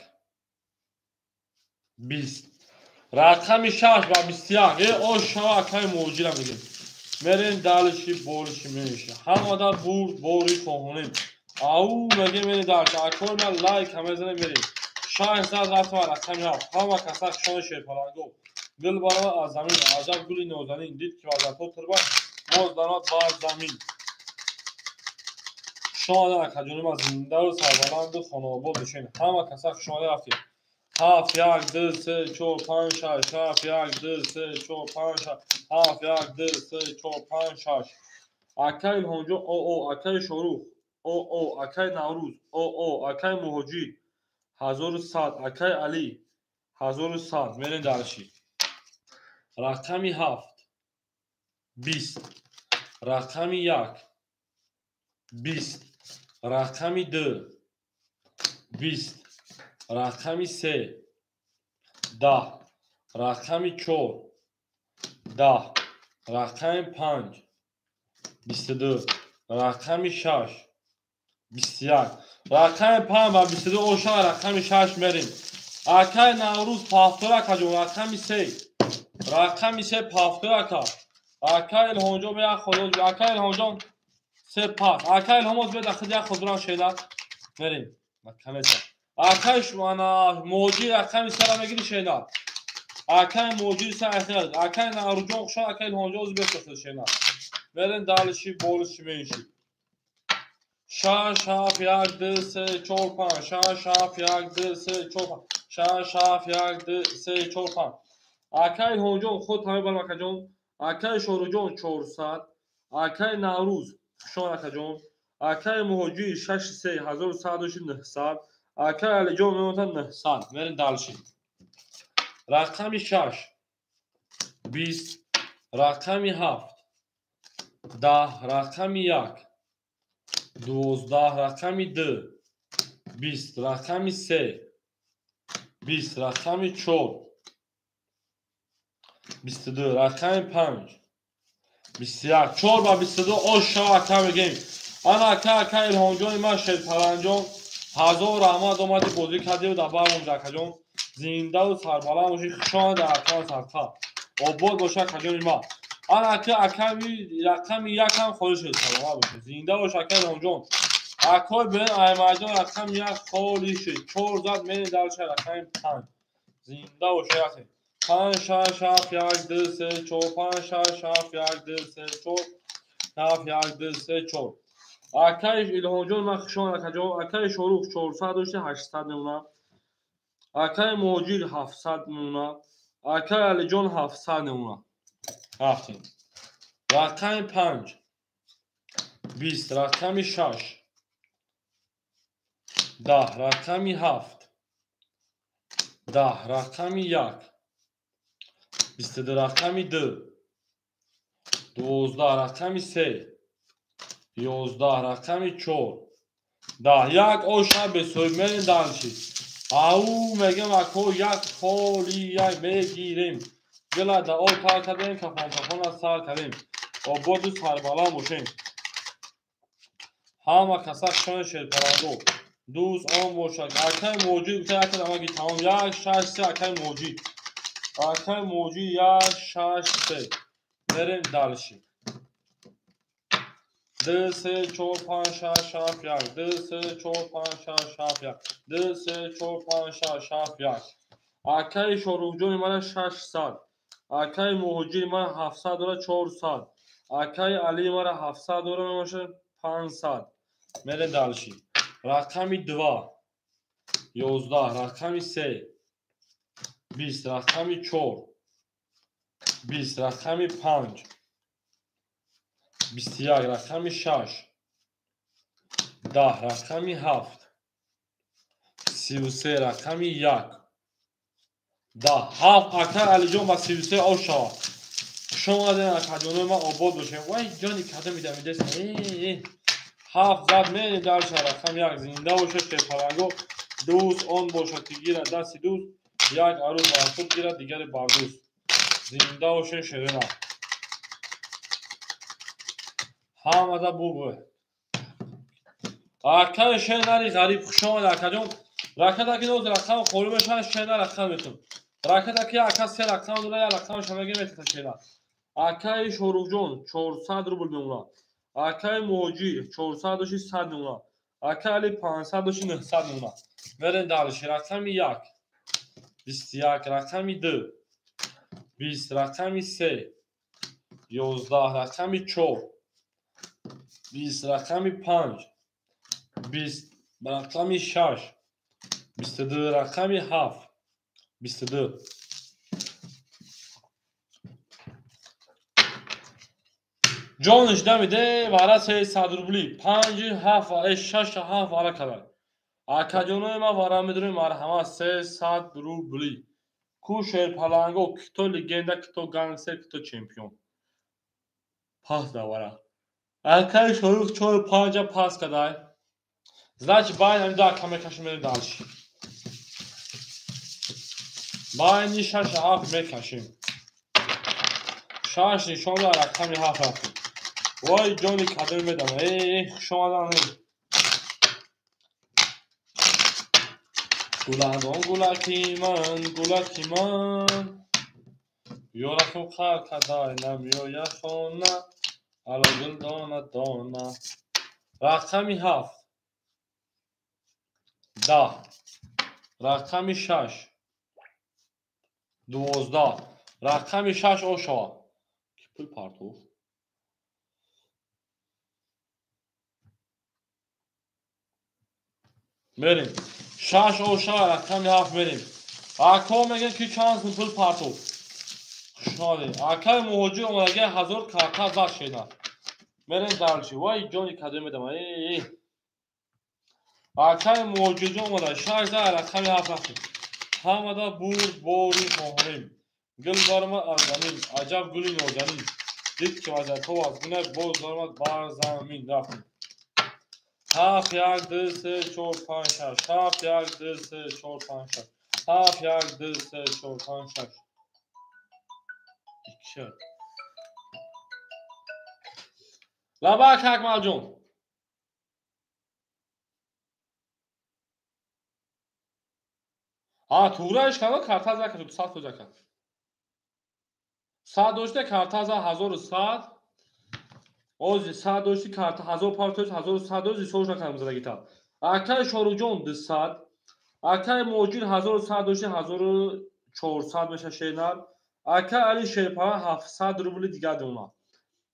20. رقم 6 و 21. او شما اکای موجی رو میگیم. میرین دالشی بولشی میشه. همه در برد بوری خواهونیم. او میگه میرین دالشی اکای من لایک همه زنه میرین. شاهزاد رفت و رقم 7 همه کسا شان شیرپلنگو گل بارا از زمین. عجب گلی نوزنین دید که وزن تو تربا موز دانات بر زمین. شما در کجونیم از زنده و سربلند و خانواباد بشین. همه کسا شما رفتیم. 7 1 2 3 4 5 6 7 1 2 3 4 5 6 7 1 2 3 4 5 6. اکای هونجو او اکای شروع او اکای نوروز او اکای مهجی 1100 Akay Ali 1100 بریم درشی. رقمی 7 20 رقمی 1 20 رقمی 2 20 رقمی 3 10 رقمی 4 10 رقمی 5 22 رقمی 6 21 رقمی 5 و 22 اوشا رقمی 6 میریم. اکای نوروز پافتورا کجون رقمی 3 رقمی 3 پافتورا کا اکای الهونجو بیا خودش اکای الهونجو 3 پاس اکای الهوموز بیا خدیا خودران شیلا میریم مکمل اکای شوانا موجی رقمی 3 را میگیری شیلا اکای موجی 3 اکای نوروز اوشا اکای الهونجو بیا خودش شیلا میریم دالشی بولشی میشی. شش هفت یک دو سه چهار پنج شش هفت یک دو سه چهار پنج شش هفت یک دو سه چهار پنج اکای هونجون خود همه بلمکه جون اکای شوروجون 400 اکای نوروز شون اکا جون اکای مهاجی 6 3 1100 اکای علی جون میمونتن 900 میرین دالشی. رقمی 6 20 رقمی 7 10 رقمی 1 12 رقمی 2 20 رقمی 3 20 رقمی 4 22 رقمی 5 21 4 و 22 اوشا اکا بگیم انا اکا الهونجون ما شد پلنجون هزار رحمت اومدی بازی کردی و دبار اونجا کجون زنده و سربالا موشی خشان در اکان سرکا آباد باشه کجون ما انا اکا رقمی 1 هم خودش شد سلامه باشه زنده باشه اکا الهونجون اکای بین ایمجان رقم 1 خالی شد 4 زد مینی دلشه رقم 5 زنده باشه یکی 5 6 7 1 2 3 4 5 6 7 1 2 3 4 7 1 2 3 4 اکای الهونجون من خشان کجا اکای شروع 400 داشته 800 میمونه اکای موجی 700 میمونه اکای علی جون 700 میمونه رفتیم. رقم 5 20 رقم 6 10 رقمی 7 10 رقمی 1 22 رقمی 2 12 رقمی 3 11 رقمی 4 10 یک اوشا بسوی میرین دانشی او میگم اکو یک خالی یک میگیریم گلا دا او کار کردیم کفان از سر کردیم و با دو سربالا موشیم همه کسک شان شد پرندو دوست آن موشک اکای موجی بکر اکر امگی تمام 1 6 3 اکای موجی 1 6 3 میریم دالشی 2 3 4 5 6 7 1 2 3 4 5 6 7 1 2 3 4 5 6 7 1 اکای شوروجون من 600 اکای موجی من 700 داره 400 اکای علی من 700 داره میشه 500 میره دالشی. رقمی 2 11 رقمی 3 20 رقمی 4 20 رقمی 5 21 رقمی 6 10 رقمی 7 33 رقمی 1 10 7 اکای علی جون با 33 اوشا شما دین اکادیونه ما آباد باشه وای جانی کده میدم میدست 7 زد میریم در رقم 1 زنده باشه که پرنگو دوست آن باشه که گیره دستی دوست یک عروض برخود گیره دیگر بردوست زنده باشه شرنا همه بوبه اکای شنری غریب خوشان اکادیون رکت اکی دوز رقم خوری بشن شنر رقم میتون رکت اکی اکا 3 رقم دوله یا رقم شمگی میتون شنر اکای شوروجون 400 روبل میمونه اکای موجی 400 دوشی 100 میمونه اکای علی 500 دوشی 900 میمونه میرین دالشی. رقمی 1 21 رقمی 2 20 رقمی 3 11 رقمی 4 20 رقمی 5 20 رقمی 6 22 رقمی 7 22 جانش دمیده و عرصه 100 روبلی 5 7 6 7 علا کبر Akajonoy ma varamidroy marhama 300 rubli. Ku sherpalango kto legenda, kto gangster, kto чемпион. Pas davara. Akay shoruq 4-5 pas kaday. Значит, bayn da kamekashim berim dalshi. Bayni shash haf mekashim. Shash shonda rakami haf rafti. Voy joni kadem bedam. Shoma dan. Guladon gulakiman. Yorakhum khar kaday nam yoyashona. Alogul dona. Rakami haf. Da. Rakami shash. 12. Rakami shash osho. Pul parto. بریم 6 اوشا رقمی 7 بریم اکا میگن که چانس پول پارتو شاده اکای موجود اومده 1000 کارتا زد شده بریم دارچی وای جونی کدوم میدم اکای موجود اومده 6 رقمی 7 رفت همه دا بوری مهریم گل بارما از زمین عجب گلی نوزنین دید که وزد تو از گونه بوز دارمد بار زمین رفتیم 7 1 2 3 4 5 6 7 1 2 3 4 5 6 7 1 2 3 4 5 6 2 Labak Akmal Jun توغرایش کنه کارتا زد که تو 100 کجا کرد 100 داشته کارتا زد 1100 اوزی 100 داشتی کارتا 1000 پارتوش 1100 دوزی سوش نکردم زده گیتا اکای شورو جون 200 اکای موجود 1100 داشته 1400 بشه شینار اکای علی شیپا 700 روبل دیگه دونا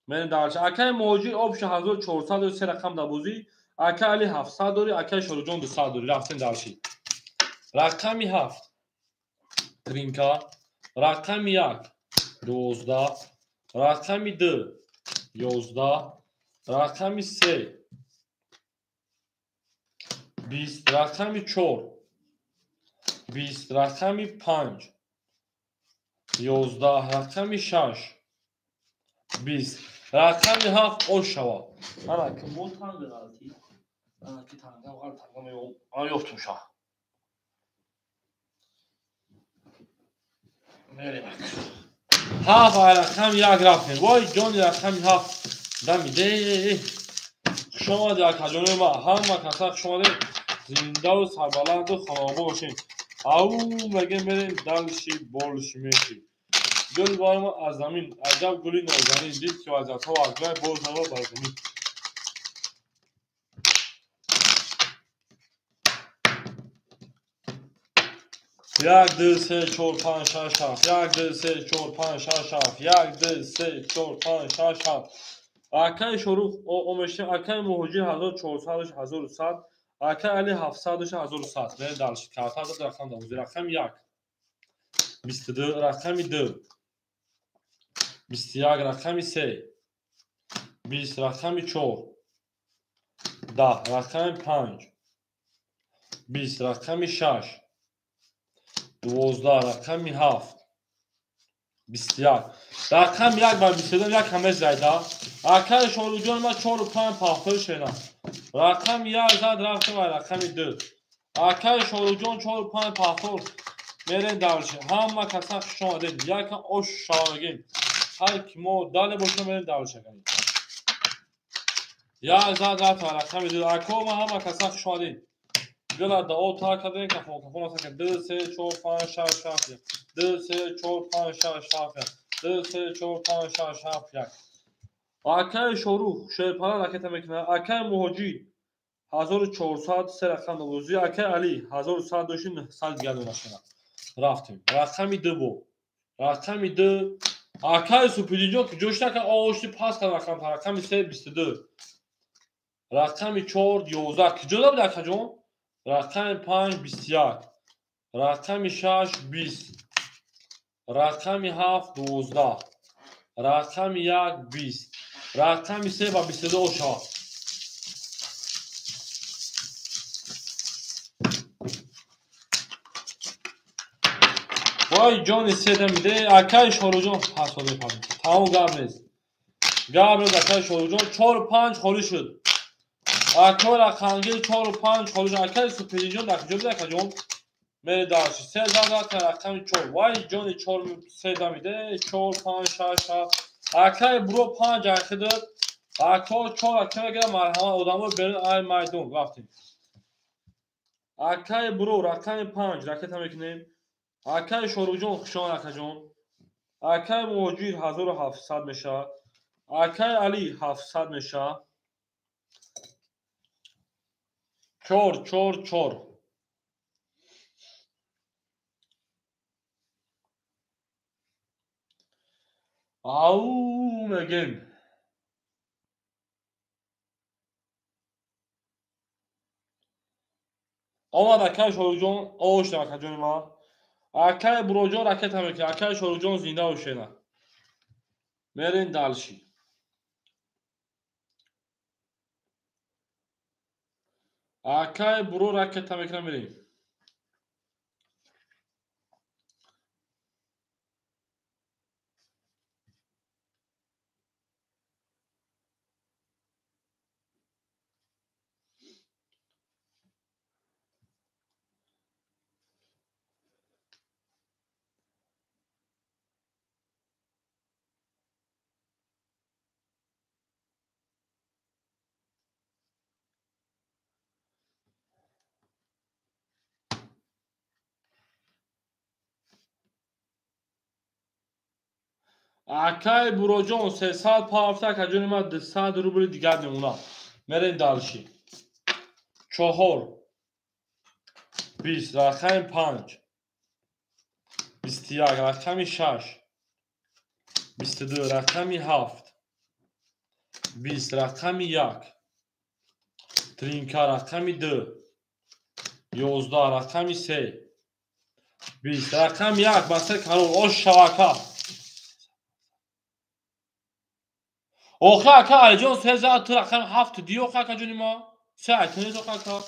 من دارچ اکای موجود آبش 1400 داشته سه رقم دبوزی اکای علی 700 داری اکای شورو جون 200 داری رفتن دارچی رقمی 7 ترینکا رقمی 1 12 رقمی 2 11 رقمی 3 20 رقمی 4 20 رقمی 5 11 رقمی 6 20 رقمی 7 اوشوا انا که مولتان برالتی انا که تنگم غلط تنگم آیوفتم شاه میریم هاف رقم 1 رفتیم وای جانی رقمی 7 دمیده شما در کجانه ما همه کسا شما زنده و سربلند و خانابه باشین او مگه بریم دلشی بولشی میشی گل بار ما از زمین عجب گلی نازنین دید که وزت ها از گای بوز نوا بر زمین 1 2 3 4 5 6 7 1 2 3 4 5 6 7 1 2 3 4 5 6 7 اکای شروع اومشه اکای موجی 1400 1100 اکای علی 700 1100 نه دالش کارتا دا رقم دا رقم 1 22 رقمی 2 21 رقمی 3 20 رقمی 4 10 رقمی 5 20 رقمی 6 12 رقمی 7 21 رقم 1 بر 22 یک همه زایده اکای شروع جان ما 4 و 5 پاختر شده رقم 1 زد رفتم و رقم 2 اکای شروع جان 4 و 5 پاختر میرین دارشه همه کسا شما دید یک اوش شارگین هر کی مو داله باشه میرین دارشه کنید یا زد رفت و رقم 2 اکو ما همه کسا شما دید گلا دا او تا کدین کفون اصلا که 2 3 4 5 6 7 2 3 4 5 6 7 2 3 4 5 6 7 1 اکای شروع شیرپالا رکت میکنه اکای موجی 1400 سه رقم دوزی اکای علی 1100 دوشین سال دیگه دونشونه رفتیم رقمی 2 بو رقمی 2 اکای سوپیدینجو که جوش نکن آوشتی پاس کن رقمی 3 22 رقمی 4 11 که جدا بود اکا جون رقمی 5 21 رقمی 6 20 رقمی 7 12 رقمی 1 20 رقمی 3 و 22 شاه وای جان سیده میده اکای شاروجان حسابه پایم تمام گابرز اکای شاروجان 4-5 خالی شد اکای رقمگیر 4-5 خالی شد اکای سوپری جان در کجا بده جان میره داشت 3 تا رقم 4 وای جان 4 سیده میده 4-5 6 اکای برو 5 اخیده اکای 4 اکای گرم مرحمه آدمو برین ای میدون رفتیم اکای برو رقم 5 رکت هم میکنیم اکای شاروجان خوشان اکجان اکای موجود 1700 میشه اکای علی 700 میشه 4 او میگیم آمد اکای شاروجان آشت اکجان ما اکای بروجان رکت هم میکنه اکای شاروجان زنده و شنه میرین دالشی اکای برو رکت هم میکنه میرین اکای بروجان 300 پافتا اکجان ما 200 روبل دیگر نمونه میرین دالشی 4 20 رقم 5 21 رقم 6 22 رقم 7 20 رقم 1 ترینکا رقم 2 11 رقم 3 20 رقم 1 بسته کارول آش شواکا اوخه اکا علی جان 3 تو رقم 7 دیو اوخه اکا جونی ما 3 اکنیز اوخه اکا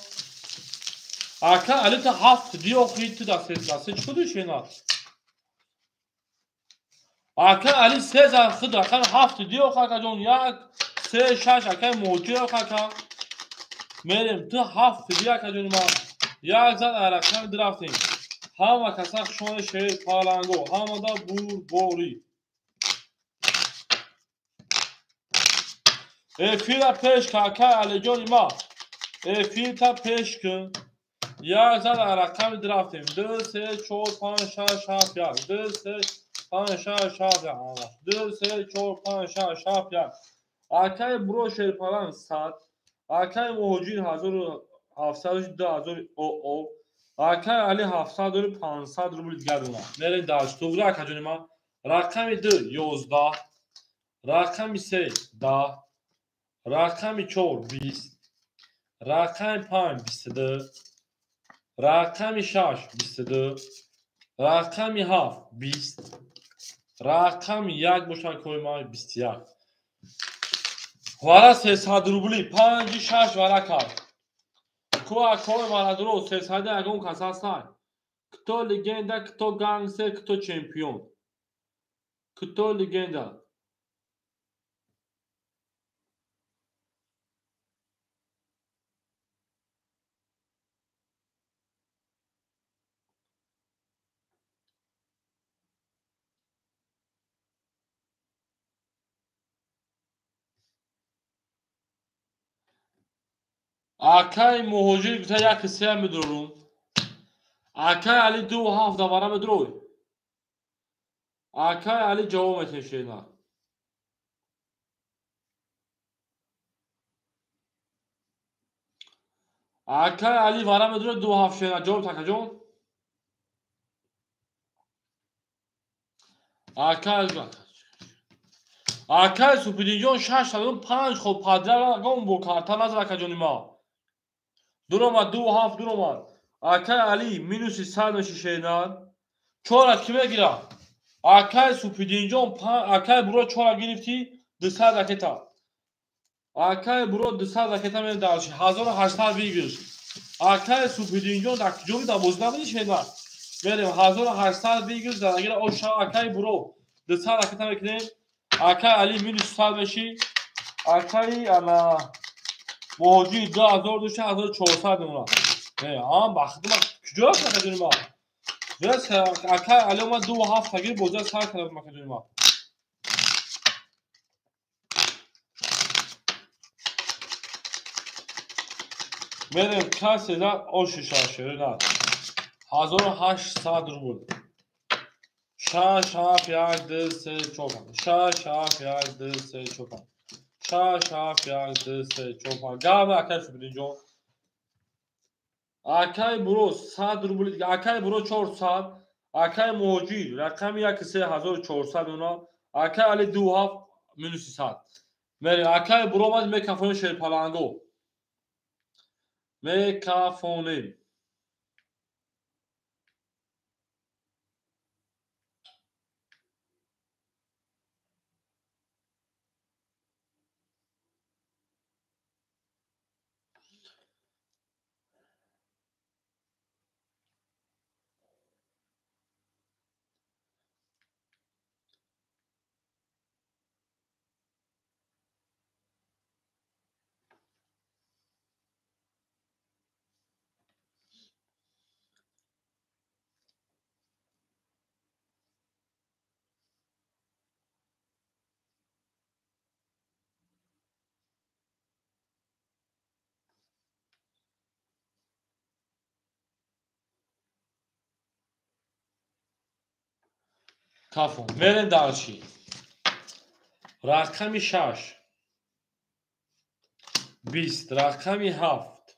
اکا علی تا 7 دیو اوخه تو دسته چکو دوشه اینا اکا علی 3 خود رقم 7 دیو اوخه اکا جون 1 3 6 اکا موجود اوخه اکا میریم تو 7 دیو اکا جونی ما 1 زد رقم درفتیم همه کسا شون شیر پالانگو همه دا بور بوری فیل پیش که اکا علی جونی ما فیل تا پیش کن 1 زد رقم درفتیم 2 3 4 5 6 7 1 2 3 5 6 7 1 2 3 4 5 6 7 1 اکای برو شیر پالان 100 اکای موجود 1700 2000 او اکای علی 700 و 500 روبل دیگر دونه میرین داشت تو برای اکا جونی ما رقم 2 11 رقم 3 10 رقم 4 20 رقم 5 22 رقم 6 22 رقم 7 20 رقم 1 باشن کوی ما 21 وارا 300 روبلی 5 6 ورا کوی کوی وارا درو 300 اگون کساستای کتو لگندا کتو گانگستر کتو چمپیون کتو لگندا اکای موجود گتا یک سه میدرون اکای علی 2 7 دوباره میدروی اکای علی جواب میتشینا اکای علی وارا میدرو 2 7 شینا جواب تکا جون اکای سوپیدینجون 6 تا 5 خب پادر گم بو کارتا نظر اکا جونی ما دروما 2 7 دروما اکای علی مینوس 100 شینا 4 کی میگیره اکای سوپیدینجون اکای برو 4 گرفتی 200 رکتا اکای برو 200 رکتا می داشت 1800 بگیرش اکای سوپیدینجون در جوی 12 نمیشه شینا بریم 1800 بگیر زنگیر آشا اکای برو دسال اکتا میکنیم اکای علی مینوس سال بشی اکای انا موجی 2400 اونا هم بخت ما کجا کنیم ما بس اکای علی ما 2 گیر بوجا سال کنیم ما بریم کسی دا آش شاشه نه 1800 روبل شش هفت یک دو سه چهار پنج شش هفت یک دو سه چهار پنج شش هفت یک دو سه چهار پنج گام اکای شو بدینجا اکای برو 100 روبل دیگه اکای برو 400 اکای موجی رقم 1400 اونا اکای علی 27 minus 100 مری اکای برو ماد میکافون شیر پالانگو میکافونیم کافون مرن دارچی رقمی 6 20 رقمی 7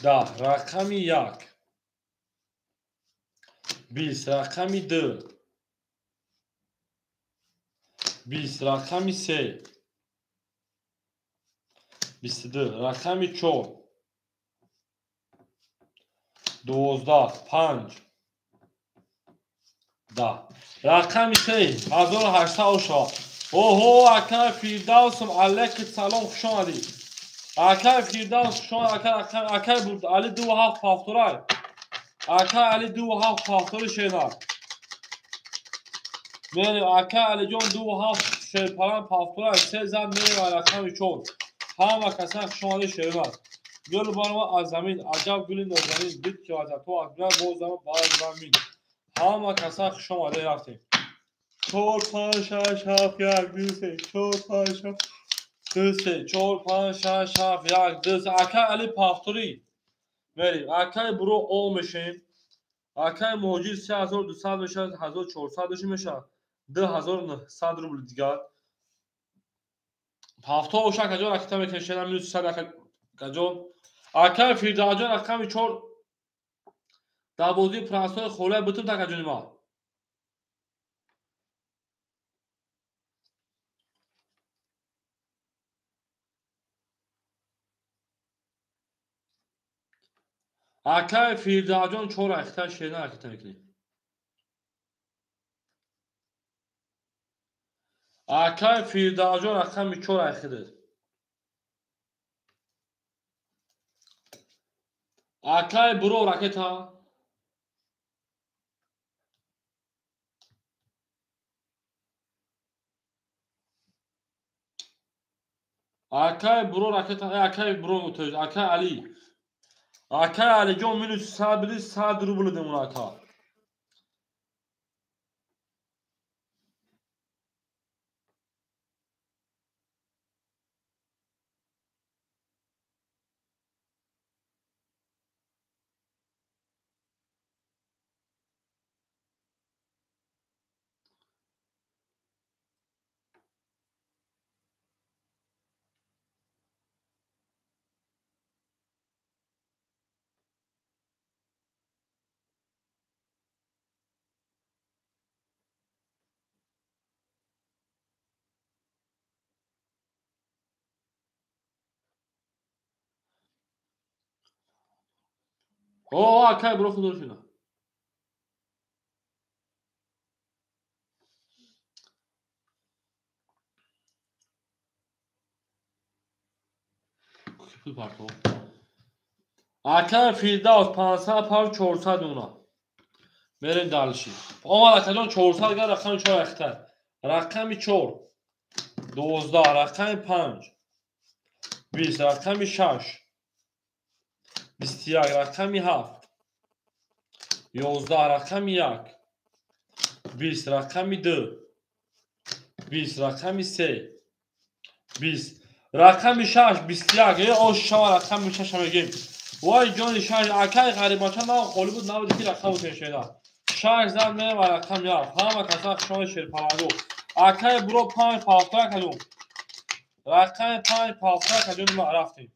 10 رقمی 1 20 رقمی 2 20 رقمی 3 22 رقمی 4 12 5 10 رقمی 3 1800 شد اوهو اکای فیردوسم علیک سلام خوش آمدی اکای فیردوس خوش آمد اکای بود علی 27 پافتورای اکای علی 27 پافتوری شینار میریم اکای علی جان 27 شیرپران پافتورای 3 زن میریم رقمی 4 همه کسان خوش آمدی شینار گل بارما از زمین عجب گلی نازنین دید که از تو از برای بازم باز زمین همه کسان خوش آمده رفتیم 4 5 6 7 1 2 3 4 5 6 2 3 4 5 6 7 1 2 3 اکای علی پافتوری بریم اکای برو او میشیم اکای موجی 3200 میشه 1400 میشه 2900 روبل دیگر پافتو اوشا کجا رکتا میکشیدم میشه 100 کجا اکای فیرداجا رقمی 4 دابوزی پراسای خوله بتون تا کجا ما اکای فیرداجان 4 اختا شینا اختا میکنی اکای فیرداجان رقمی 4 اختا اکای برو رکتا اکای برو رکتا اکای برو متوج اکای علی اکای علی جان minus 100 بلی 100 روبل دمون اکا او اکای برو خودش اینا پول پارتو Akay Firdaus 500 پاو 400 اونا. بریم دلشی. آمد اکجان 400 گر رقم 4 اختر. رقم 4 12 رقم 5 20 رقم 6 21 رقم 7 11 رقم 1 20 رقم 2 20 رقم 3 20 رقم 6 21 آشا رقم 6 میگیم وای جان 6 اکای غریباچا نه خالی بود نبود که رقم تنشیدا 6 زد میره و رقم یا همه کسا شما شیرپالاگو اکای برو 5 پافتر کدوم رقم 5 پافتر کدوم ما رفتیم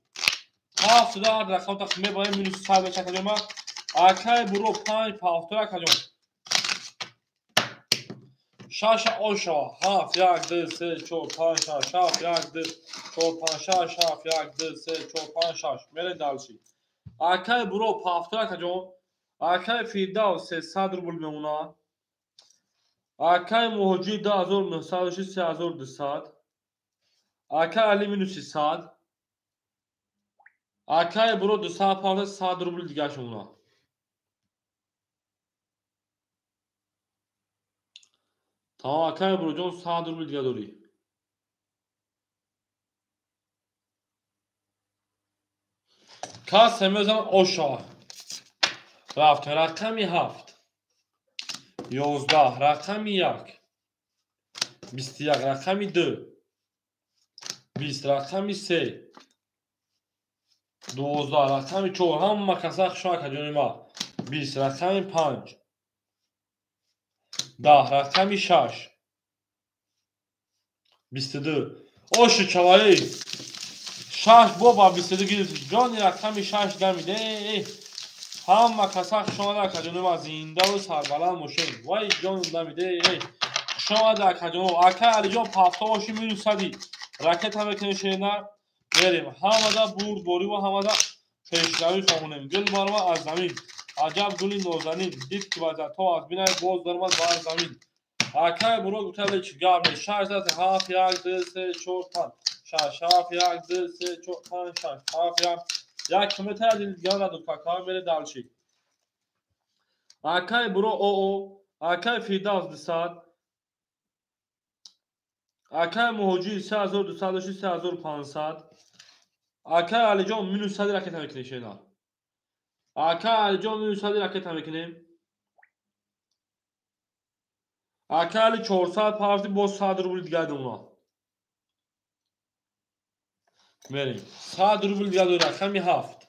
7 رقم تخمه باید مینوس 100 بشه کدوم ما اکای برو 5 پافتر کدوم 6 آشا 7 1 2 3 4 5 6 7 1 2 4 5 6 7 1 2 3 4 5 6 میره دلشی اکای برو پافتر کدوم اکای Firdaus 300 روبل میمونه اکای موجی 2900 3200 اکای علی مینوس 100 اکای برو 250 100 روبل دیگه شونه tamam اکای برو جون 100 روبل دیگه داری کاس میزنم آشا رفت رقمی 7 11 رقمی 1 21 رقمی 2 20 رقمی 3 12 رقمی 4 همه کسا خشاک جونی ما 20 رقمی 5 10 رقمی 6 22 اوش چوایی 6 بابا 22 گیرید جانی رقمی 6 دمیده همه کسا خشاک جونی ما زنده و سربلند موشین وای جان دمیده شما در کجا اکای علی جان پافتا باشی میرسدی راکت هم کنشه نه بریم همه دا برد بوری و همه دا پیشروی خواهونیم گل بارما از زمین عجب گلی نازنین دید که وزد تا از بینای باز درمز بر زمین اکای برو گوتل چی گرم نیست 6 زد 7 1 2 3 4 5 6 7 1 2 3 4 5 6 7 1 کیلومتر از این دیگه ندو کاکا میره دلشی اکای برو او اکای Firdaus 200 اکای موجی 3206 3500 اکای علی جان مینوس 100 راکت هم کنیم شینا اکای علی جان مینوس 100 راکت هم کنیم اکای علی 400 پارتی باز 100 روبل دیگه دونا بریم 100 روبل دیگه دو رقمی 7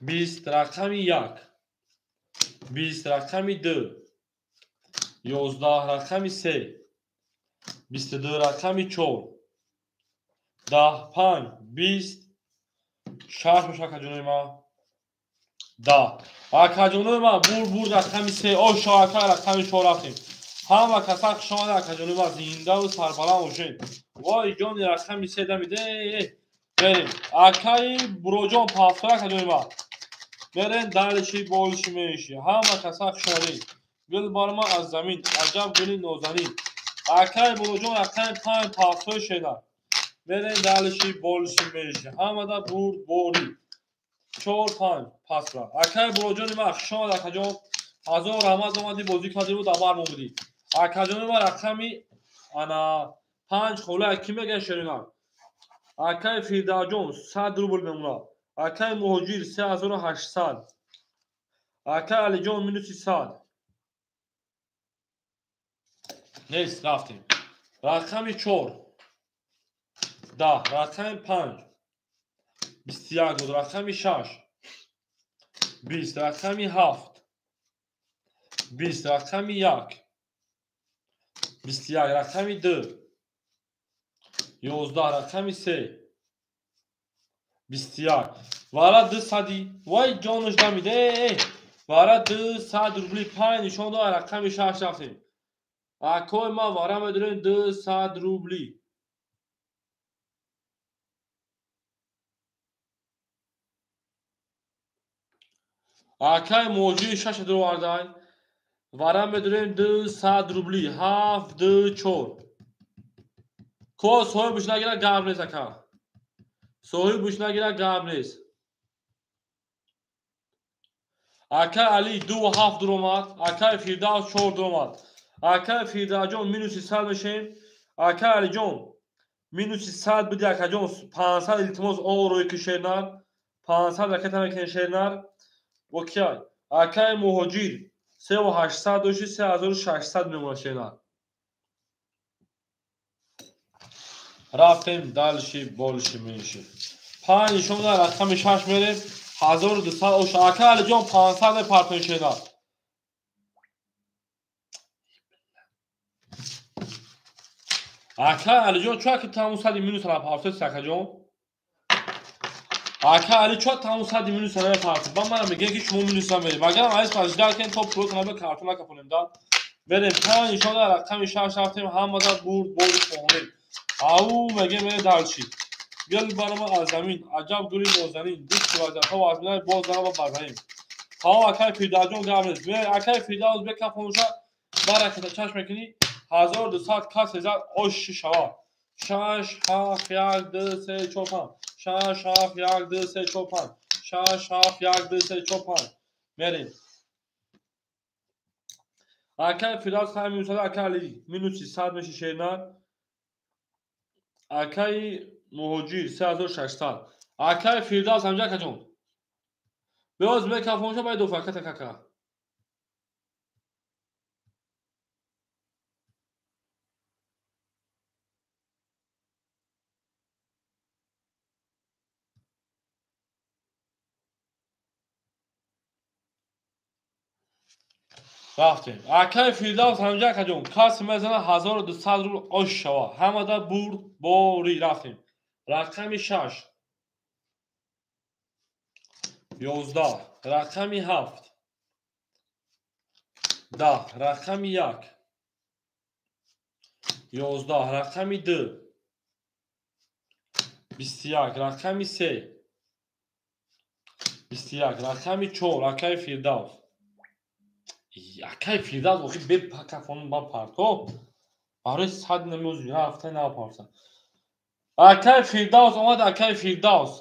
20 رقمی 1 20 رقمی 2 11 رقمی 3 22 رقمی 4 10 5 20 6 مشاکل جونی ما 10 اکجونی ما بور رقمی 3 او شاکل رقمی 4 رفتیم همه کسا شما در اکجونی ما زنده و سربلند باشین وای جان رقمی 3 دمیده بریم اکای برو جان پافتر اکجونی ما بریم دلشی بولشی میشی همه کسا شاری گل بارما از زمین عجب گلی نازنین اکای برو جان رقمی 5 پافتر شیدن بریم دلشی بولشی میشی همه دا برد بوری 4 5 پاس را اکای برو جان ما شما در کجا هزار رمز اومدی بازی کردی بود دبر بودی اکجان ما رقمی انا 5 خوله کی میگه شرینا اکای Firdaus جون 100 روبل میمونه اکای موجیر 3800 اکای علی جان مینوس 100 نیست رفتیم رقمی 4 10 رقمی 5 21 بود رقمی 6 20 رقمی 7 20 رقمی 1 21 رقمی 2 11 رقمی 3 21 وارا 200 وای جانش دمیده وارا 200 روبلی پای نشون داد رقمی 6 رفتیم اکای ما وارا میدونیم 200 روبلی اکای موجی 6 درو واردای وارا میدونیم 200 روبلی 7 2 4 کو صاحب بوش نگیره گرم نیست اکا صاحب بوش نگیره گرم نیست Akay علی 2 و 7 در اومد. اکای فیردوس 4 در اومد. اکای فیردوس جان مینوس 100 میشیم. اکای علی جان مینوس 100 بدی اکای جان 500 التماس روی کشیدن 500 رکت هم کشیدن اوکی. اکای مهاجر 3800 داشتی 3600 میمونشیدن. رفتیم دالشی بالشی میشی 5 شما در رقم 6 میریم 1200 اوش. اکای علی جان 500 پرتونشیدن. اکای علی جان چرا که تموم سادی مینوس را پارتوس اکای جان اکای علی چرا تموم سادی مینوس را پارتوس با من میگه که شما مینوس میرید مگر از پاجدار که تو پرو کنه به کارتون کپونیم داد بریم 5 شما در رقم 6 رفتیم هم مدار برد فهمید او میگه میره دالشی گل برام از زمین عجب گلی نازنین دوست وظیفه و از من باز دارم و بازیم ها اکای فیردوس جان گامز می اکای فیردوس به کپونشا برکت چشم کنی 1200 کاس هزار اوش شوا 6 7 1 2 3 4 5 6 7 1 2 3 4 5 6 7 1 2 3 4 5 میریم اکای فیردوس خیلی میوساد اکای علی مینوسی 100 میشه شیرنر اکای مهاجر 3600 اکای فیردوس همجا کجون بیاز به کپونشا باید دو فقط کاکا رفتیم اکای فیردوس همجا کجون کاس میزنه 1200 رو اوش شوا همه دا برد بوری رفتیم رقم 6 11 رقم 7 10 رقم 1 11 رقم 2 21 رقم 3 21 رقم 4 اکای فیردوس اکای فیردوس واقعی به کفانون با پرتو برای 100 نمیوز رفته نپارسن اکای فیردوس اومد اکای فیردوس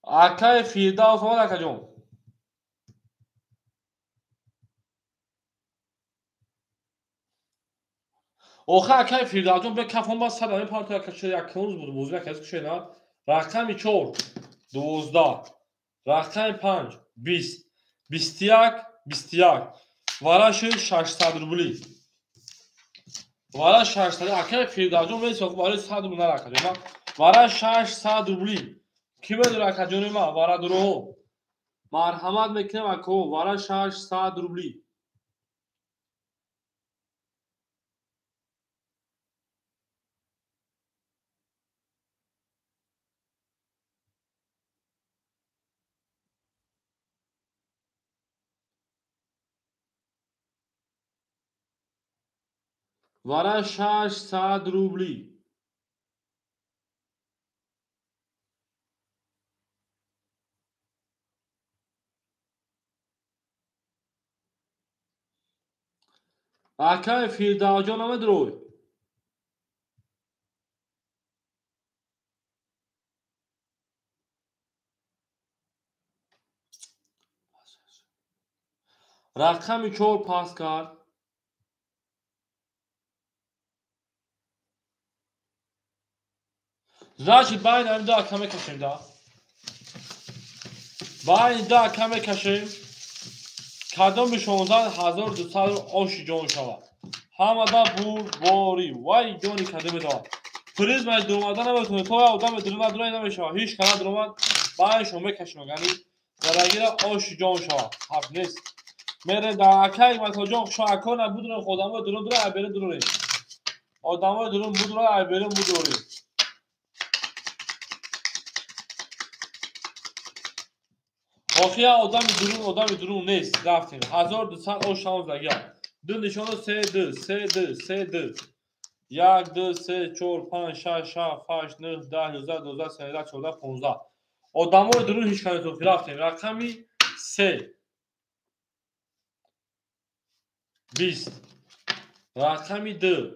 اکای فیردوس اومد اکای جون اوخه اکای فیردوس جون به کفان با 100 همه پارتو اکای یک کنوز بود موضوع اکای کشه نه رقم 4 12 رقم 5 20 21 21 وراش 600 روبلی وارا 600 اکای فیردوس جون میشه وارا 100 روبلی نراکه ما وارا 600 روبلی کی بدر اکای جون ما وارا درو مرحمت میکنم اکو وارا 600 روبلی وارا 600 روبلی اکای فیردوس جون هم درو رقم 4 پاس کرد راشد باید هم دا کمه کشیم دا باید دا کمه کشیم کدام به 16200 آشی جان شود همه دا بوری وای جانی کدام دا پریزم درومدن نمیتونه تو آدم درومد رای نمیشه هیچ کنه درومد باید شما کشیم یعنی درگیر آشی جان شود حق نیست میره در اکای مثلا جان شو اکا نبودن خودم درون درون بره درون آدم درون بودن بره بودن آخه آدم درون نیست رفتیم 1200 او شانس لگه دو نشانه 3 2 3 2 3 2 1 2 3 4 5 6 7 8 9 10 11 12 13 14 15 آدم درون هیچ کنه تو رفتیم رقمی 3 20 رقمی 2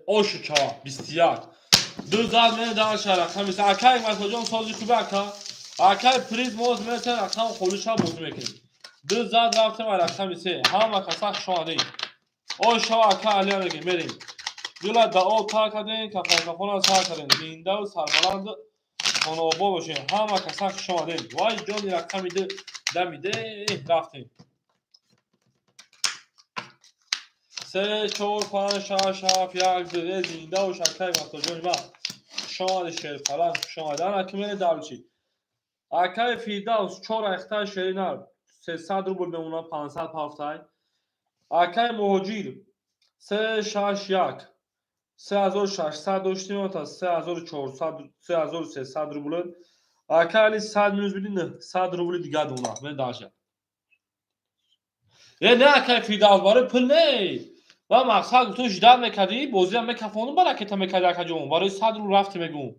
اوش چا 21 دو زد من در شهر رقمی 3 اکای مثلا جان سازی خوبه اکا Akay priz moz mesela rakam koluşa bozum ekin. Düz zat raftem rakam ise hama kasak şuadeyim. O şava akay aliyana gemerim. Güla da o takadın kafana sakadın. Dindav sarbalandı. Onu obo boşun. Hama kasak şuadeyim. Vay Johnny rakam idi. Demide raftem. سه چهار پنج شش هفت یک دو زنده و شکای وقتا جون ما شما شیر پلان شما دان اکمل دالچی اکای فیداوس چهار اختار شیرینار 300 روبل بمونا 500 هفتای اکای موجیر 361 3600 داشتیم تا 3400 3300 روبل اکای 100 minus بدین 100 روبل دیگه دونا من داشتم نه اکای فیداوس باره پل نه و مقصد تو جدال میکردی بازی هم میکفانون برکت هم میکردی اکجون برای 100 رو رفتی میگم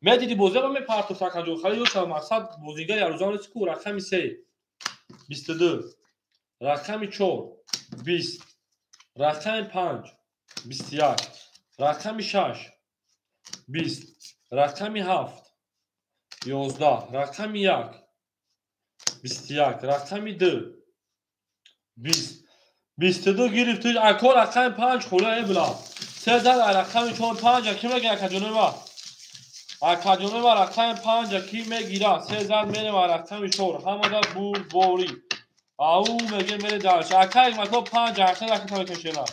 میدیدی بازی هم میپرتو اکجون خیلی یوچه مقصد بازیگه یاروزان سکو رقمی 3 22 رقمی 4 20 رقمی 5 21 رقمی 6 20 رقمی 7 11 رقمی 1 21 رقمی 2 20 22 گرفتی اکو رقم 5 خوله بلا سه در رقم چون 5 کی میگه اکجونه ما اکجونه ما رقم 5 کی میگیره سه در میره و رقم 4 همه در بور بوری او میگه میره دارش اکای مطلب 5 اکای رقم کشینا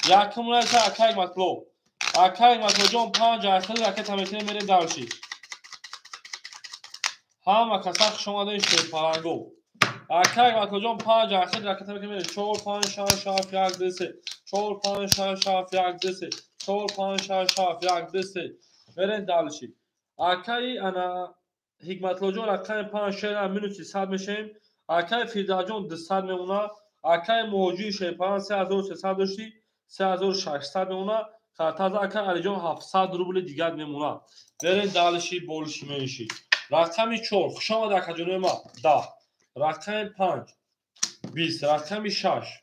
یکم رسه اکای مطلب جون 5 اکای رقم میره دارشی همه کساخ شما داشت پلنگو اکای مطلب جون 5 اکای رقم میره 4 5 6 7 1 2 3 4 5 6 7 1 2 3 4 5 6 7 1 2 3 برن دالشی اکای انا حکمت لوجو رقم 5 شهر منوتی 100 میشیم اکای فیداجون 200 میمونه اکای موجی شیپان 3300 داشتی 3600 میمونه تازه اکای علی جون 700 روبل دیگه میمونه برن دالشی بولشی میشی رقمی 4 شما در کجونه ما 10 رقم 5 20 رقمی 6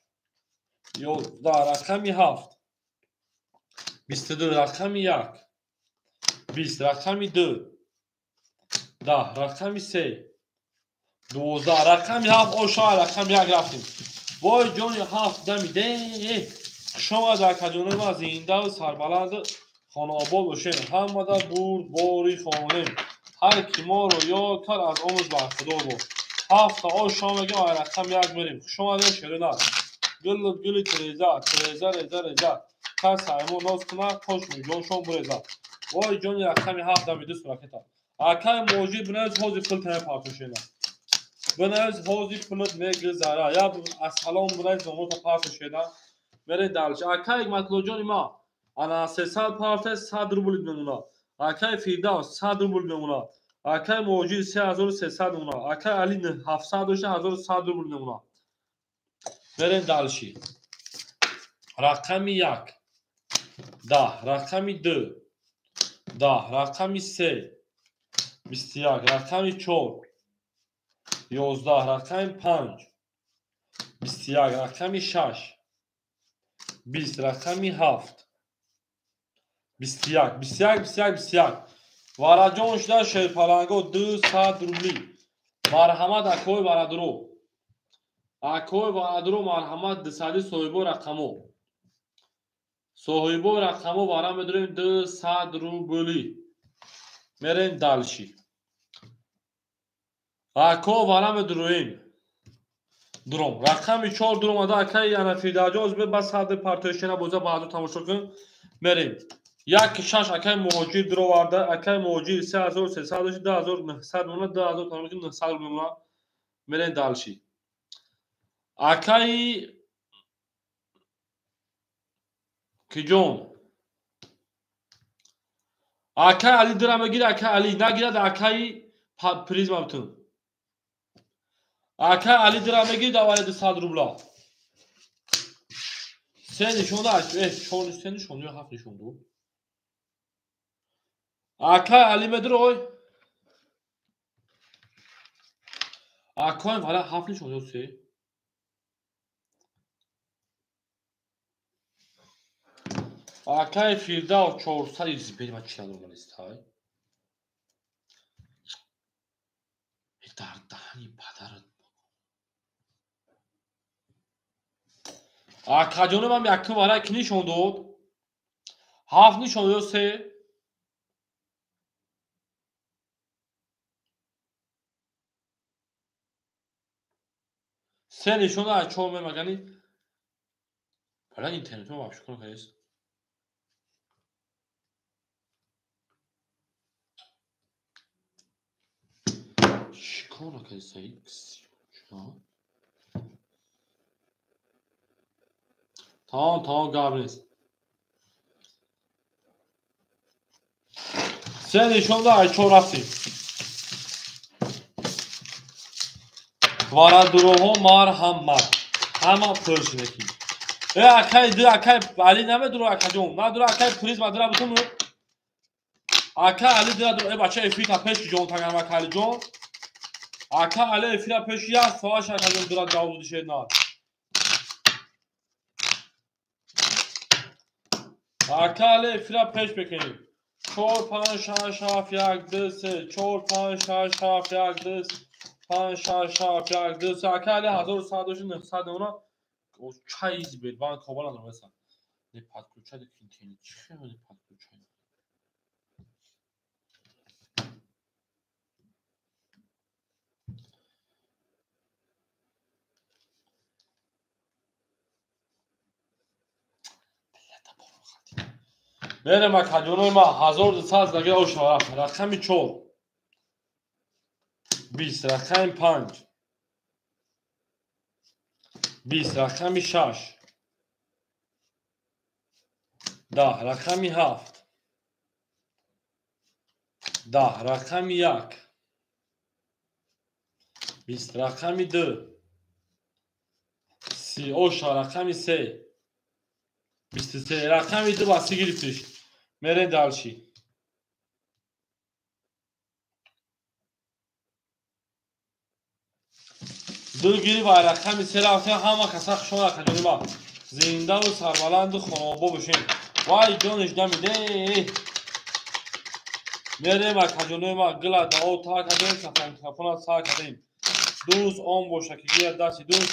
11 رقمی 7 22 رقمی 1 20 رقمی 2 10 رقمی 3 12 رقمی 7 او شما رقم 1 رفتیم وای جونی 7 دمیده شما در کجونه ما زنده و سربلند خانه آباد باشین همه در برد باری خانه هر کی ما رو یاد کرد از آموز برخدار بود 7 او شما میگه آی رقم 1 میریم شما در شده نه گل تریزه کس همون ناز کنه خوش می جون شما بریزه وای جونی رقمی 7 دمیده سراکتا اکای موجی بنایز حوزی پل تنه پارتوشینه بنایز حوزی پلت میگذاره یا اصلا بنایز نموت پارتوشینه میره دالش اکای مطلو جونی ما انا 300 پارت 100 روبل میمونه اکای فیدا 100 روبل میمونه اکای موجی 3300 میمونه اکای علی 700 داشته 1100 روبل میمونه میره دالشی رقمی 1 10 رقمی 2 10 رقمی 3 21 رقمی 4 11 رقمی 5 21 رقمی 6 20 رقمی 7 21 وارجون شده شیرپلنگو 200 روبلی مرحمت اکوی بارادرو مرحمت دسالی صاحبو رقمو وارا میداریم 200 روبلی میرین دالشی اکو وارا میداریم درم رقمی 4 درم ادا اکای انا فیداجوز به بس حد پارتوشینا بوزا بازو تماشا کن میریم یک شش اکای موجی درو وارده اکای موجی 3300 داشت 2900 مونه 2000 تا 900 مونه میرین دالشی اکای کیجون اکای علی درم بگیر اکای علی نگیرد اکای پریزم بتون اکای علی درم بگیر دواره 200 روبلا سه نشونده چون سه نشونده یا هفت نشونده اکای علی مدروی اکای والا هفت نشونده سه اکای فیلده و 400 بریم چی ندارم لیست های در دهنی پدرت. آکاجون من یکی وارد کی نشون داد؟ هفت نشون داد. سه نشون داد. چون مگانی حالا اینترنت رو واپس کن خیلی. شکونه که سیکس. Tamam Gabriel. Sen nişonda ayço رفتیم. وارد دروها مرحمت. همه پرشنکی. اکای دو اکای علی نمی درو اکاجون. نه درو اکای پریز ما درو بتونم. اکای علی درو ای بچه افیتا پیش جون تاگرم اکای جون. اکای علی افیتا پیش یا سواش اکاجون درو داوود شه نه. اکای علی افیتا پیش بکنیم. 4 5 6 7 1 2 3 4 5 6 7 1 2 5 6 7 1 2 3 اکای 1100 اونا چایز بود من کابل ندارم مثلا نه پاتکوچا ده اینترنت چه نه پاتکوچا بله ما کجونو ما 1200 دیگه اوش رقمی 4 20 رقم 5 20 رقمی 6 10 رقمی 7 10 رقمی 1 20 رقمی 2 30 اوش رقمی 3 23 رقمی 2 باسی گرفتش میره دالشی دو گیری با رقمی 3 رفته همه کسا شما کجونو ما زنده و سربلند و خانوابا بشین وای جونش دمیده میره ما کجونو ما گلا داو تا کدیم سفون سا کدیم دوز آن باشه که گیر دستی دوز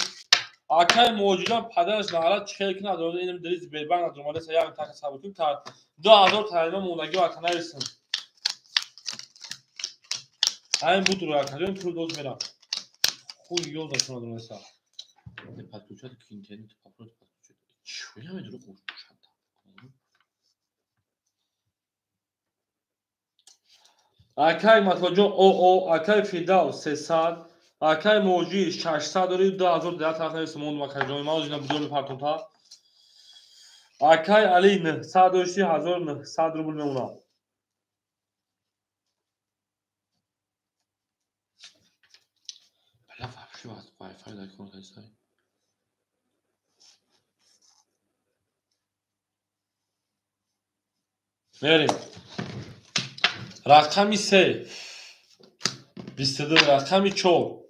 اکای موجودان پدرش نهارت چه که نداره اینم دریز بیربان نداره مالی سیاه تاک سابقیم تا 2000 تعلیم موندگی و کنه رسن این بود رو کدیم پول دوز میرم خوی یوز اشون نداره مثلا ne patlıcan internet kaplı patlıcan şöyle mi durup olmuş hatta akay matlıcan o akay fidal 300 akay موجی 600 داری 2000 در طرف نیست موند مکجون ما اینا بدون پارتون تا akay علی نه 1800 روبل میمونه بلا فحشی وای فای دایکون کیسای بریم رقمی 3 22 رقمی 4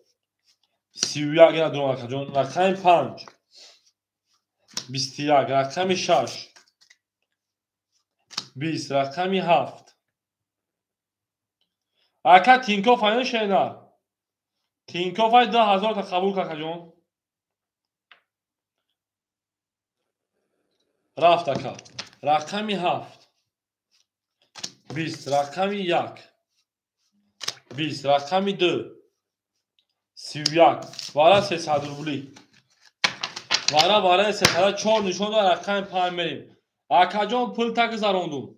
31 ندارم مکجون رقمی 5 21 رقمی 6 20 رقمی 7 اکا تینکو فایل شینا تینکو فایل 2000 تا قبول که جون رفت اکا رقمی 7 20 رقمی 1 20 رقمی 2 31 وارا 300 روبلی وارا 300 4 نشون داد رقم 5 بریم اکا جون پول تا گذروندم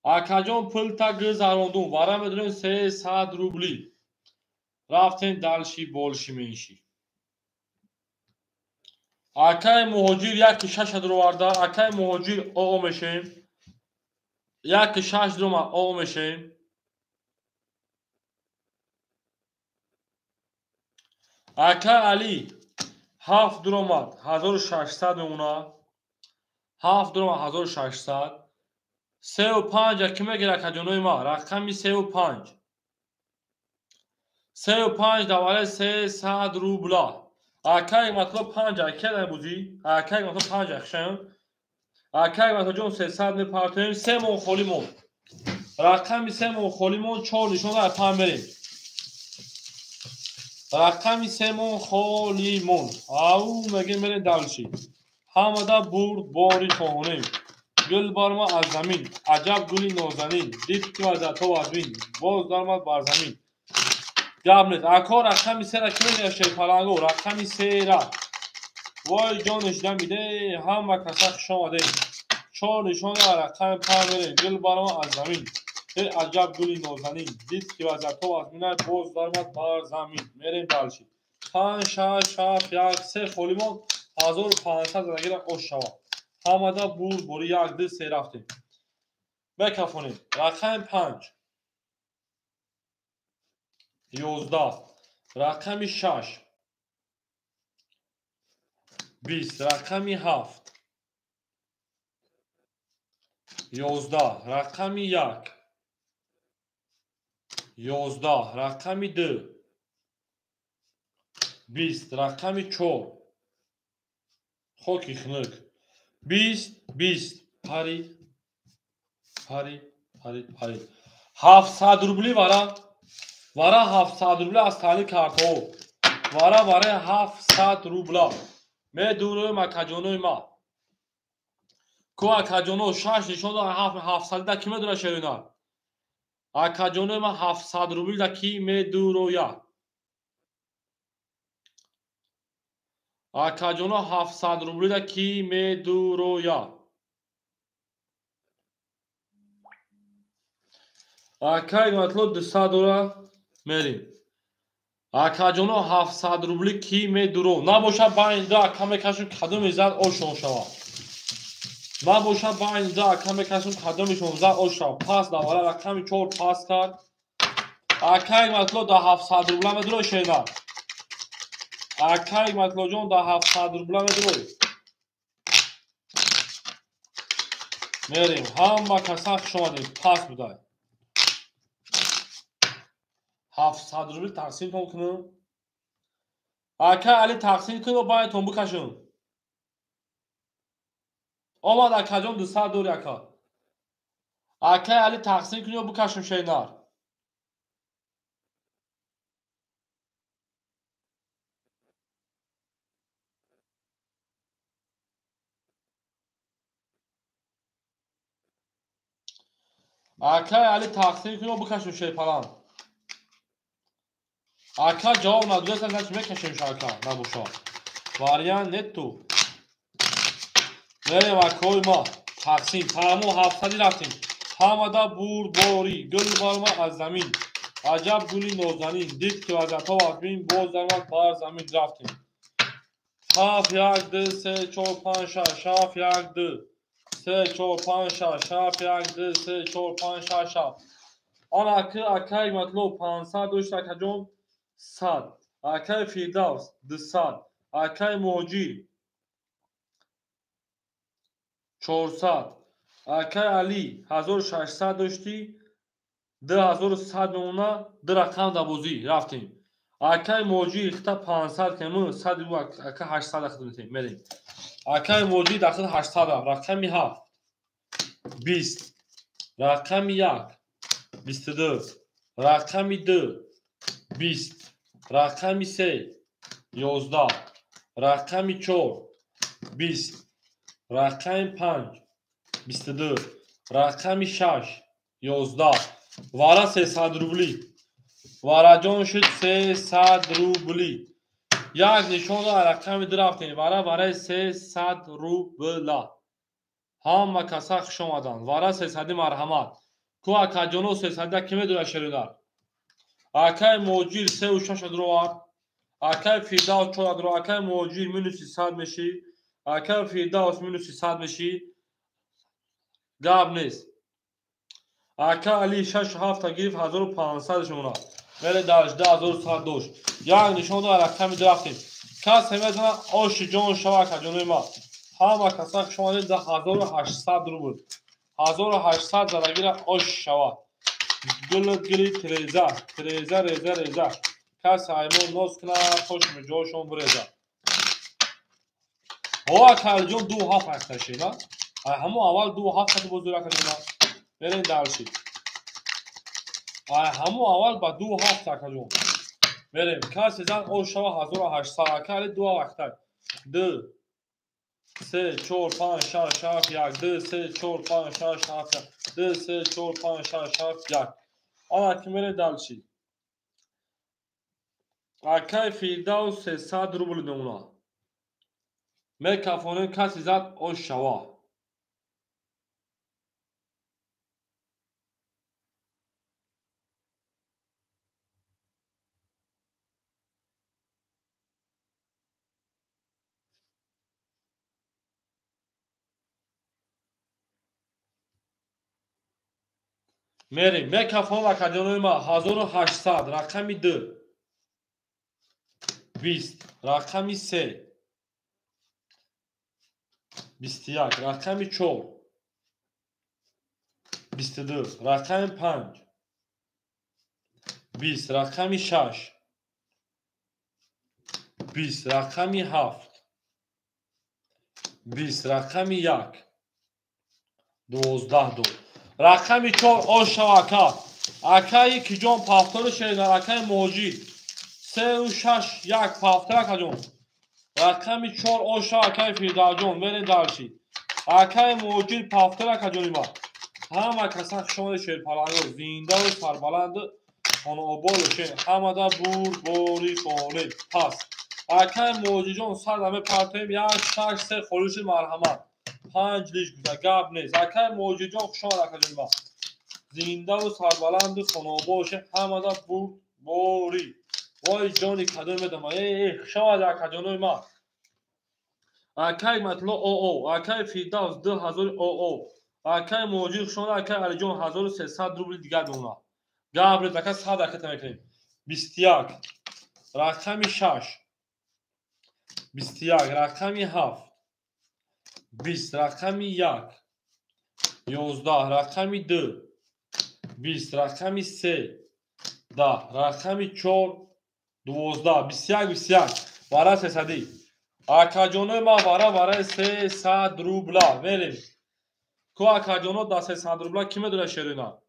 اکا جون پول تا گذروندم وارا بدون 300 روبلی رفتیم دالشی بولشی منشی اکای مهاجر یک 6 درو واردا اکای مهاجر او میشیم یک 6 درو ما او میشیم اکای علی 7 درو ما 1600 میمونه 7 درو ما 1600 35 کی میگیره کجونوی ما رقمی 35 35 دوباره 300 روبلا اکای مطلب 5 اکای نبودی اکای مطلب 5 اکشن اکای مطلب جون 300 میپارتیم 3 مون خولیمون رقمی 3 مون خولیمون 4 نشون در 5 بریم رقم سمون خالیمون او مگه میره دلشی همدا برد باری خانه گل برما از زمین عجب گلی نازنین دید که از تو از بین باز درمد بر زمین گپ نیست اکا رقم سه را که میشه پلنگو رقم سه را وای جانش دمیده هم و کسخ شامده چهار نشان رقم پنج میره گل برما از زمین ای عجب گلی نازنین دید که از تو از بین باز درمد بر زمین میریم دلشی 5 6 7 1 3 خالیمون 1500 زدگیر اوش شوا همدا بود بوری یک دو سه رفتیم بکفونیم رقم 5 11 رقم 6 20 رقم 7 11 رقم 1 11 رقم 2 20 رقم 4 خوکی خنک 20 20 پری پری پری پری 700 روبلی وارا 700 روبلی از تالی کارتو وارا 700 روبلا می دوروی ما کجانوی ما کو کجانو 6 نشون داره 700 دا کی می دوره شرینا کجانوی ما 700 روبلی دا کی می دورویا کجانو 700 روبلی دا کی می دورویا که مطلب 200 دلار میریم کجانو 700 روبلی کی می درو نباشه با اینجا کم کشون کدوم زد اوشون شوا نباشه با اینجا کم کشون کدومشون زد اوشا پاس دواره رقم 4 پاس کرد که مطلب دا 700 روبلی می درو شینا که مطلب جون دا 700 روبلی می درو میریم هم با کسخ شما دیم پاس بدای 700 روبلی تقسیم کنم که علی تقسیم کنم باید تون بکشم آمد اکا جان 200 دوری اکا علی تقسیم کنی و بکشم شینار اکا علی تقسیم کنی و بکشم شی پلان اکا جواب ندوده سر نچه میکشیم شاکا نبوشا واریان نتو میریم اکای ما تقسیم تمام 700 رفتیم همدا بور باری گل برما از زمین عجب گلی نازنین دید که از تا وقتیم باز درمد بر زمین رفتیم 7 1 2 3 4 5 6 7 1 2 3 4 5 6 7 1 2 3 4 5 6 7 آن اکای مطلوب 500 دوشت اکجون 100 اکای فیردوس 200 اکای موجی 400 اکای علی 1600 داشتی 2100 میمونه دو رقم دبوزی رفتیم اکای موجی اختا 500 کمون 100 بو اکای 800 اختا میریم اکای موجی داخل 800 رقمی 7 20 رقمی 1 22 رقمی 2 20 رقمی 3 11 رقمی 4 20 رقمی 5 22 رقمی 6 11 وارا 300 روبلی وارا جان شد 300 روبلی یک نشان داره رقم درفتیم وارا 300 روبلا هم و کسخ شمادن وارا 300 مرحمت کو اکا جانو 300 کمی دوره شریدار اکای موجیر 3 و 6 دروار اکای فیردوس 4 درو اکای موجیر minus 300 میشی اکای فیردوس minus 300 میشی گاب نیست اکا علی 6 7 تا گرفت 1500 شمونه میره داشت 10100 دوش یک نشان داره رقم درفتیم کس میزنه آش جان شوا که جانوی ما همه کسا شما دید 1800 رو بود 1800 زدگیر آش شوا گلی تریزه تریزه ریزه ریزه کس ایمون نوز کنه خوشم جاشون بریزه هوا کل جون 2700 اکتشی نه همون اول 2700 بزرگ کنیم برین دلشید همون اول با 2700 اکتشون بریم کسی زن او شوا 1800 اکلی دو وقتی 2 3 4 5 6 7 1 2 3 4 5 6 7 2 3 4 5 6 7 1 آن اکمل دلشی اکی فیلده و 300 روبل دونا میکافونه کسی زد او شوا میریم میکافون اکادیانوی ما 1800 رقمی 2 20 رقمی 3 21 رقمی 4 22 رقمی 5 20 رقمی 6 20 رقمی 7 20 رقمی 1 12 رقمی 4 آشا اکا اکایی که جان پافتار شده اکای موجی 3 و 6 1 پافتار اکا جان رقمی 4 آشا اکای فیردا جان برین دارشی اکای موجی پافتار اکا جانی ما همه کسان شما شیر پرانگو زینده و سربلند خانوبال شیر همه دا بور بوری کنه پس اکای موجی جان سر دمه پرتویم 1 6 3 خلوش مرحمت 5 لیش گوزه گب نیست اکای موجی جان خوشان اکا جانی ما زینده و سربلند خانوبال شیر همه دا بور بوری وای جانی کدوم بدم خوشان اکا جانی ما اکای مطلع او اکای فیداوس 2000 او اکای موجود شما اکای علی جان 1300 روبل دیگر دونا گابر دکا 100 اکت میکنیم 21 رقمی 6 21 رقمی 7 20 رقمی 1 11 رقمی 2 20 رقمی 3 10 رقمی 4 12 21 21 وارا 300 اکاجونو ما وارا 300 روبلا بریم کو اکاجونو دا 300 روبلا کیمه دوره شیرینا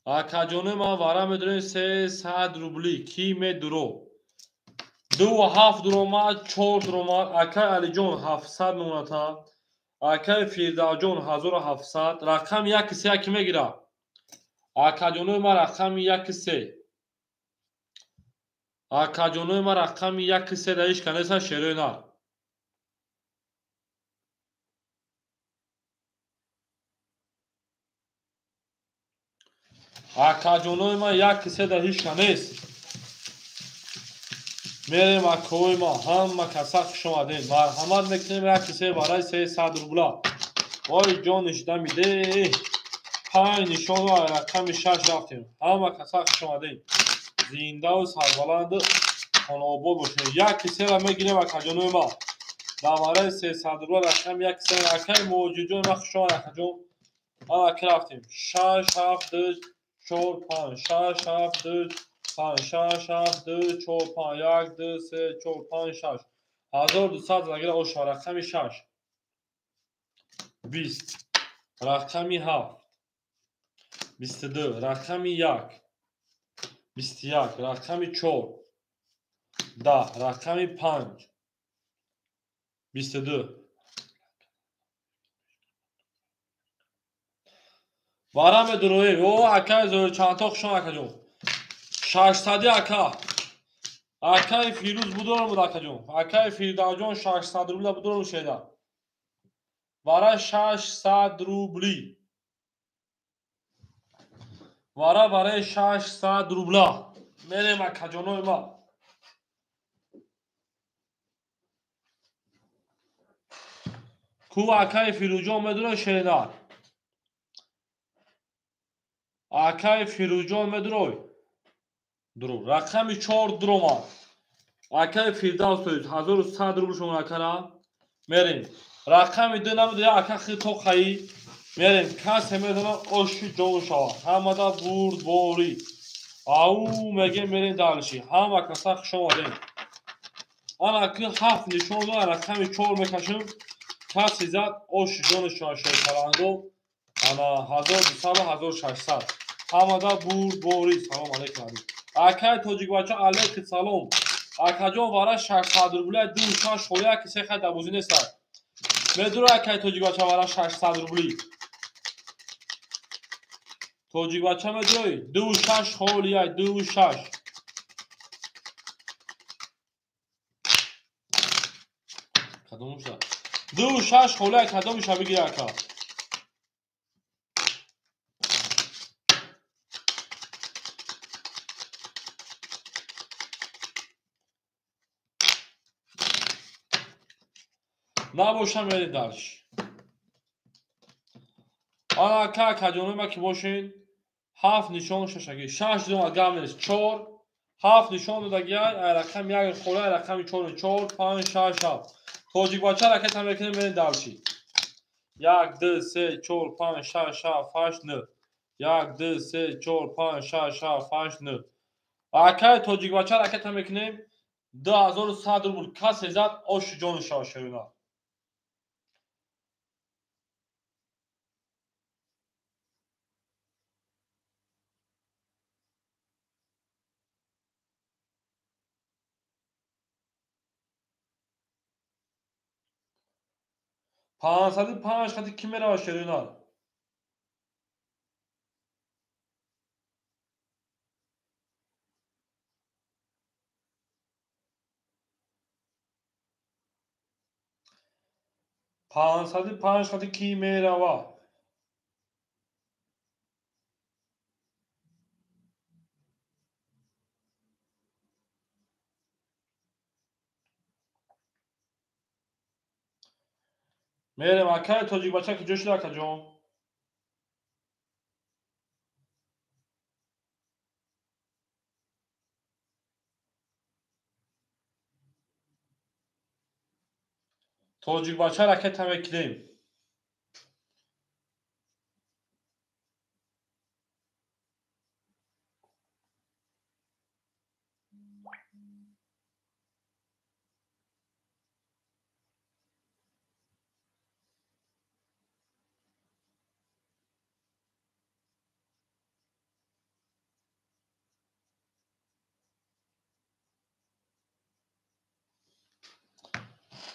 اکاجونو ما وارا میدونه 300 روبلی کیمه درو 2.7 درما 4 درما اکای علی جون 700 نونتا اکای فیردا جون 1700 رقم 1 3 کی میگیره اکاجونو ما رقم 1 3 اکاجونو ما رقم 1 3 دایش کنه شیرینا اکاجونوی ما 1 3 در هیچ کنیست میریم اکوی ما همه کسا خوش آمدین مرحمت میکنیم 1 3 برای 300 روبلا وای جانش دمیده 5 نشان و رقم 6 رفتیم همه کسا خوش آمدین زنده و سربلند خانوبال باشین 1 3 را میگیریم اکاجونوی ما در برای 300 روبلا رقم 1 3 اکای موجودون ما خوش آمد اکاجون اکی رفتیم 6 7 2 4 5 6 7 2 5 6 7 2 4 5 1 2 3 4 5 6 1200 زنگیر اوشا رقمی 6 20 رقمی 7 22 رقمی 1 21 رقمی 4 10 رقمی 5 22 وارم دروی او اکای زور چانتا خوشان اکا جون 600 اکا اکای فیروز بودورم بود اکا جون اکای فیردا جون 600 روبل بودورم شیده وارا 600 روبلی وارا 600 روبلا میریم اکا جونوی ما کو اکای فیروجان مدرو شیده اکای فیروجان مدروی درو رقمی 4 دروما اکای فیرداوس 1100 روبل شما اکارا میریم رقمی 2 نمود یا اکا خیلی تو خیلی میریم کس میدونم اوشی جو شوا همه دا بورد بوری او میگه میریم دالشی همه کسا خوش آمدین آن اکی 7 نشون و رقمی 4 میکشم کسی زد اوشی جون شما شیر پرانگو انا 1200 و 1600 ҳамада бурборӣ. Салом алейкум. Акай тоҷикбача алейки салом. Акаҷон вара 600 рубля 26 ҳоя ки сехай дабузи несад. Медура акай тоҷикбача вара 600 рубли. Тоҷикбача медури 26 ҳолия 26. Кадомуша? 26 ҳолия кадомуша бигир ака. Набошам мерем дарш. Ана ака акаҷонема ки бошен 7 нишон шашаги 6 дона гамнес 4 7 нишон додагиай ай рақам 1 хола ай рақами 4 4 5 6 7. Тоҷикбача ракета мекунем мерем дарши. 1 2 3 4 5 6 7 8 9. 1 2 3 4 5 6 7 8 9. Акай тоҷикбача ракета мекунем 2100 рубл касе зад оши ҷони шашерина. 505 хати ки мерава шерина. پانصد خط کی میروا میرم اکای توجیک بچه که جوش داکا جون توجیک بچه رکت هم اکلیم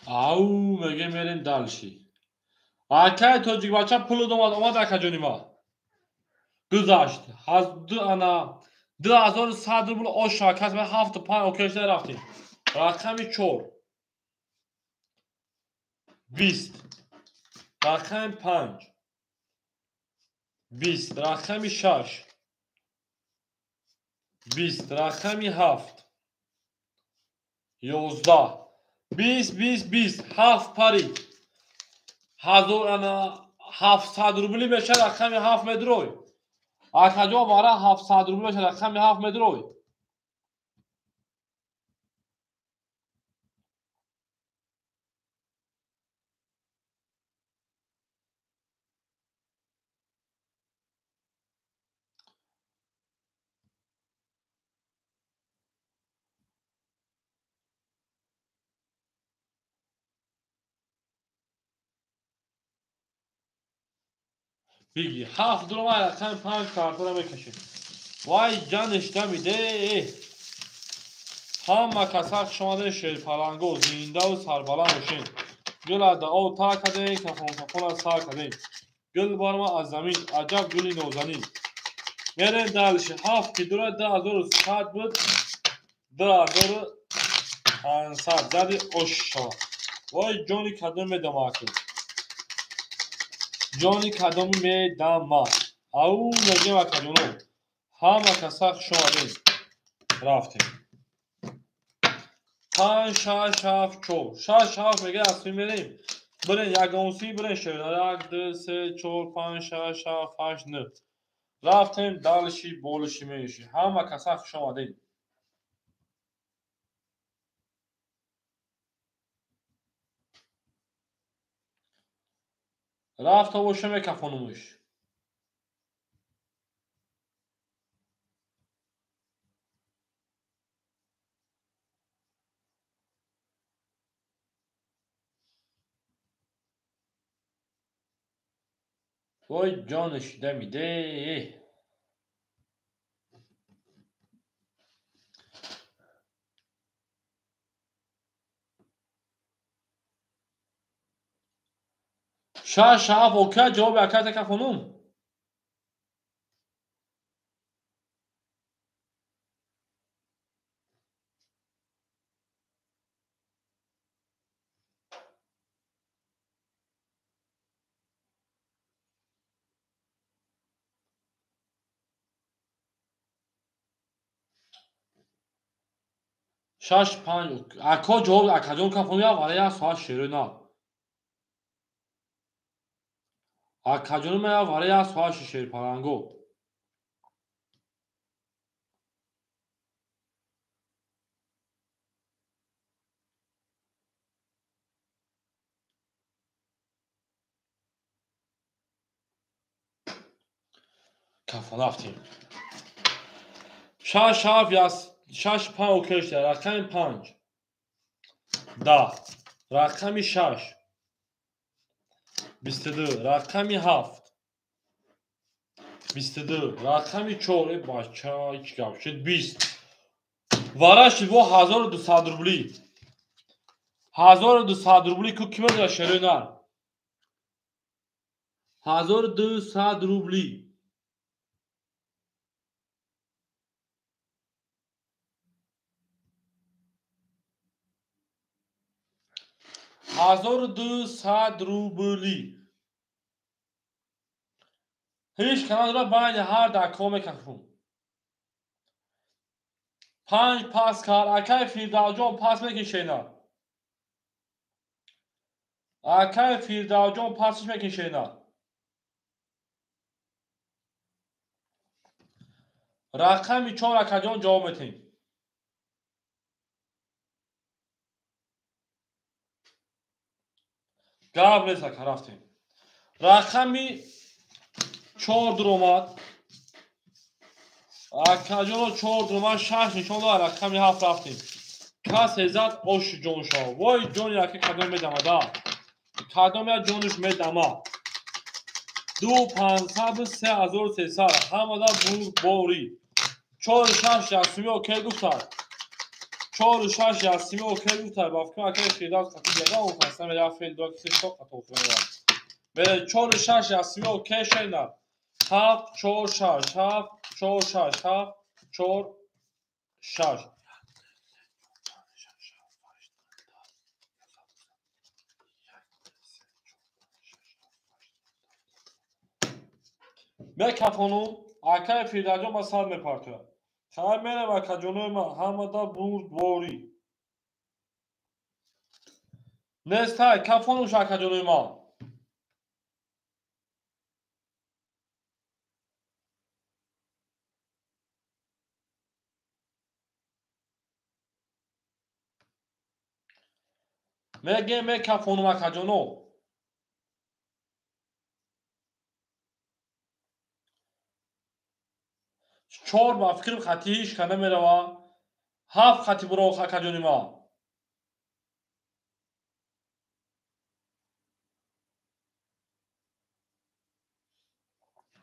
او میگه میریم دلشی اکای توجیک بچه پولو دومد اومد اکا جونی ما گذاشت از دو انا 2100 روبل آشا کس به 7 5 اوکیشن رفتیم رقمی 4 20 رقم 5 20 رقمی 6 20 رقمی 7 11 20 20 20 7 پاری 700 روبلی میشه رقم 7 متروی اکاجا وارا 700 روبلی میشه رقم 7 متروی بگی 7 دلار رقم 5 کارتون میکشه وای جانش دمیده همه کسا شماده شیر پلنگو زنده و سربلند باشین گل دا او تا کده کفون سا کده گل بارما از زمین عجب گلی نوزنین میره دلش 7 که دوره 2100 بود 2500 زدی اوش شما وای جانی کدوم میدم آکو جانی کدوم میدم او نگه و کدونو همه کسا شماده رفتیم 5 6 7 4 6 7 میگه اصلی میریم برین یگانسی برین شوید 1 2 3 4 5 6 7 8 9 رفتیم دلشی بولشی میشی همه کسا خوش آمدین رفت و باشه میکفانومش وای جانش دمیده 6 7 اوکی جواب اکات کفونوم شش 5 اکا جواب اکاجون کفونوم یا ولی یا سوال شیرونا اکاجون یا ولی یا سوال شیر پارانگو کفون رفتیم 6 7 یا 6 5 اوکی شد رقم 5 10 رقم 6 22 رقم 7 22 رقم 4 بچه هیچ گپ شد 20 وارش و 1200 روبلی 1200 روبلی کو کیمه در شرینا 1200 روبلی 1200 روبلی هیچ کنان را باید هر دکوم کفون 5 پاس کار اکای فیرداجون پاس میکشینا اکای فیرداجون پاسش میکشینا رقم 4 اکاجون جواب میتیم گاب نیست اکا رفتیم رقم 4 در اومد اکاجون 4 در اومد 6 نشون داد رقم 7 رفتیم کس هزت اوش جون شو وای جون یکی کدام میدمه دا کدام یا جونش میدمه 2500 3300 همه دا بوری 4 6 یاسمی اوکی گفتار 4 6 یاسمی اوکی گفتار بافکم اکای خیدات خطی دیگه اون خواستم یا فیل دو کسی شوق خطوفونه بره 4 6 یاسمی اوکی شینا 7 4 6 7 4 6 7 4 6 میکفونم اکای فیرداجون با سال میپارتویم خواهی میرم اکاجونوی ما همه دا برد بوری نسته کفونوش اکاجونوی ما میگه میکفونم اکاجونو 4 با فکرم خطی هیچ کنه میروه 7 خطی برو اکاجونوی ما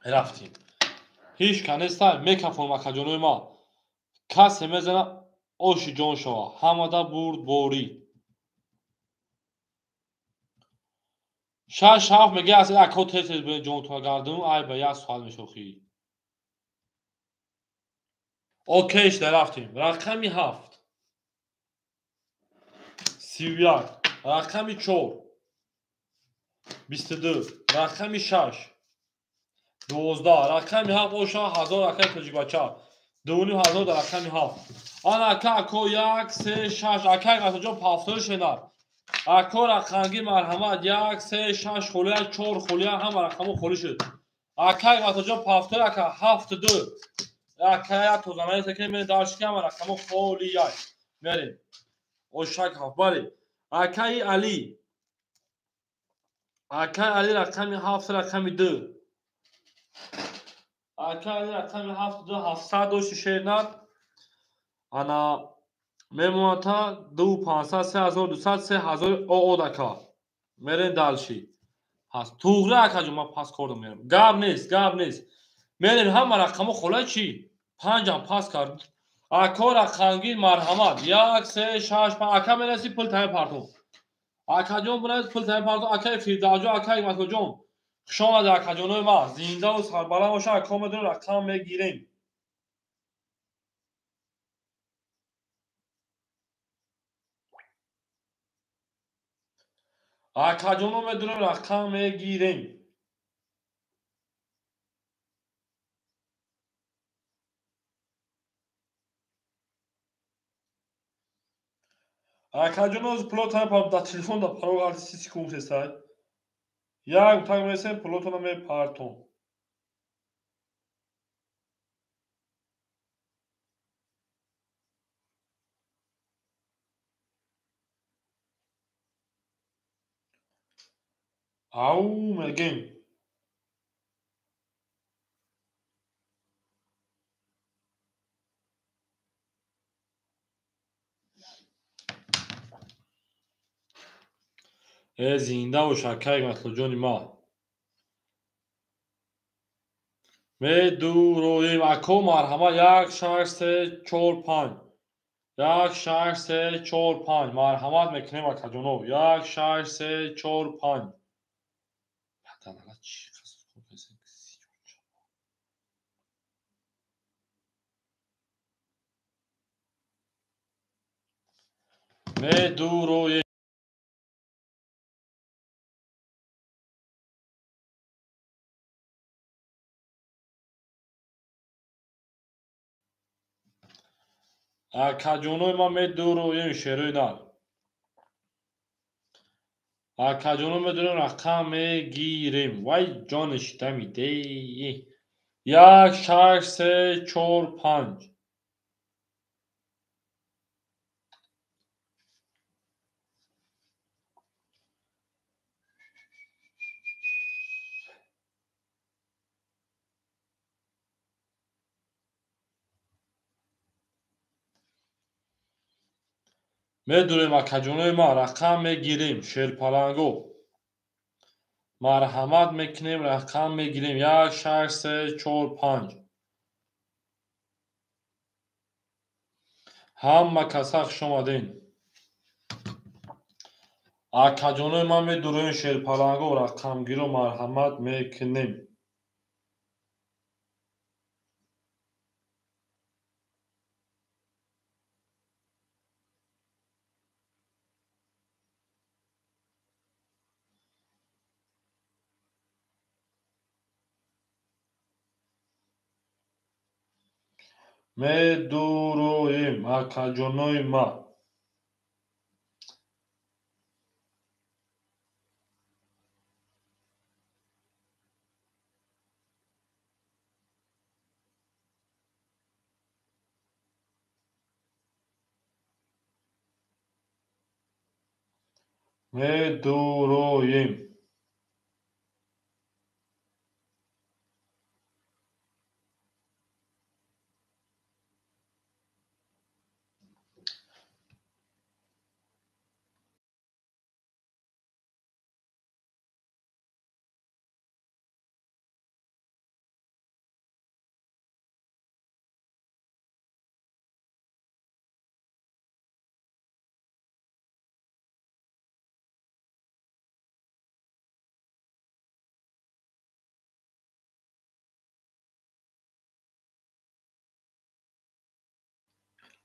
رفتیم هیچ کنه استای میکفونم اکاجونوی ما کسی میزنه اوشی جون شوا همه دا برد بوری 6 7 میگه اصلا اکا تیز به جون تو گردم ای به یه سوال میشوخی اوکیش در رفتیم رقمی 7 31 رقمی 4 22 رقمی 6 12 رقمی 7 اوشا 1000 رقم کجی بچه دونیم 1000 در رقمی 7 آن اکا اکو 1 3 6 اکا اکا جا پافتر شنر اکا رقمگی مرحمت 1 3 6 خولیا 4 خولیا هم رقمو خولی شد اکا اکا جا پافتر اکا 72 اکا یا تو زمانی سکر من داشت که هم رقمو خولی های میریم اوشاک هفت باری اکای علی اکای علی رقمی 7 رقمی 2 اکای علی رقمی 7 2 700 دوش شیرنر انا میمونتا 2 500 3200 3000 او دکا میرین دالشی هست توغره اکا جو ما پاس کردم میرم گاب نیست میریم هم رقمو خولای چی 5 هم پاس کرد اکا رقمگی مرحمت 1 3 6 5 اکا میرسی پل تای پارتون آکاجون بلند پل تای پارتو آکای فیرداجو آکای ماکوجون خوش آمده آکاجونوی ما زنده و سربلند باشه اکامدون رقم میگیریم آکاجونو میدونم رقم میگیریم آکاجونو از پلو تای پارتو دا تلفون دا پارو آرتیسی کونسه سای یک تاگ میسه پلو تو نمی پارتون او میگیم ای زنده و شکر مکوجونی ما میدورویم اکو مرحمت یک شش سه چهار پنج یک شش سه چهار پنج مرحمت میکنیم آکاجونو یک شش سه چهار پنج میدورویم آکاجونوی ما میدورویم شیروی نر آکاجونو میدونیم رقم میگیریم وای جانش دمیده یک شش سه چهار پنج میدونیم آکاجونوی ما رقم میگیریم شیرپلنگو مرحمت میکنیم رقم میگیریم یک شش سه چهار پنج همه کسا خوش آمدین آکاجونوی ما میدونیم شیرپلنگو رقم گیرو مرحمت میکنیم میدورویم آکاجونوی ما میدورویم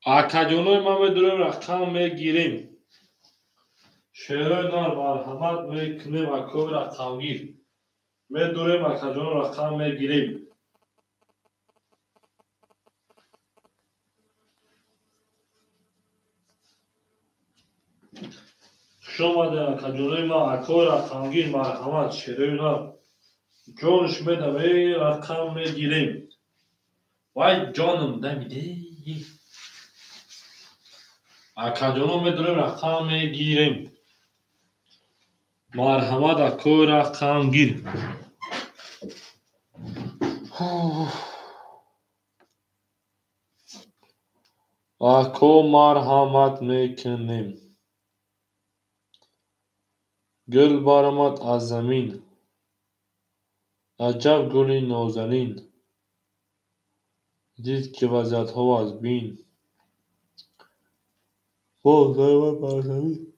آکاجونوی ما میدونیم رقم میگیریم شیروی نر مرحمت میکنیم اکوی رقم گیر میدونیم آکاجونو رقم میگیریم خوش آمده آکاجونوی ما اکوی رقم گیر مرحمت شیروی نر جانش میدم ای رقم میگیریم وای جانم دمیده آکاجونو میدونیم رقم میگیریم مرحمت اکوی رقم گیر اکو مرحمت میکنیم گل برآمد از زمین عجب گلی نازنین دید که وضعیتها از بین باز آمد بر زمین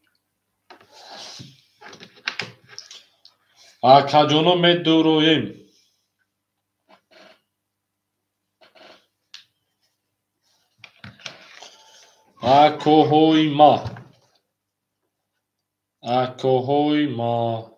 akajono meduroyim. Akohoyma. Akohoyma.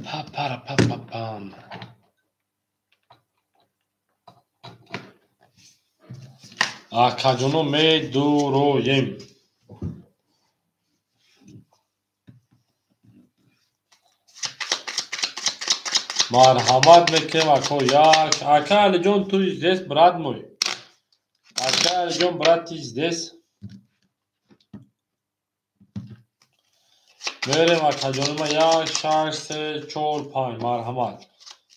Pa para pa pa pam. akajono meduroyim. مرحمت میکنم اکو یک اکا علی جون تو здесь брат мой اکا علی جون брат ты здесь میریم اکا جون ما یک شش سه چهار پنج مرحمت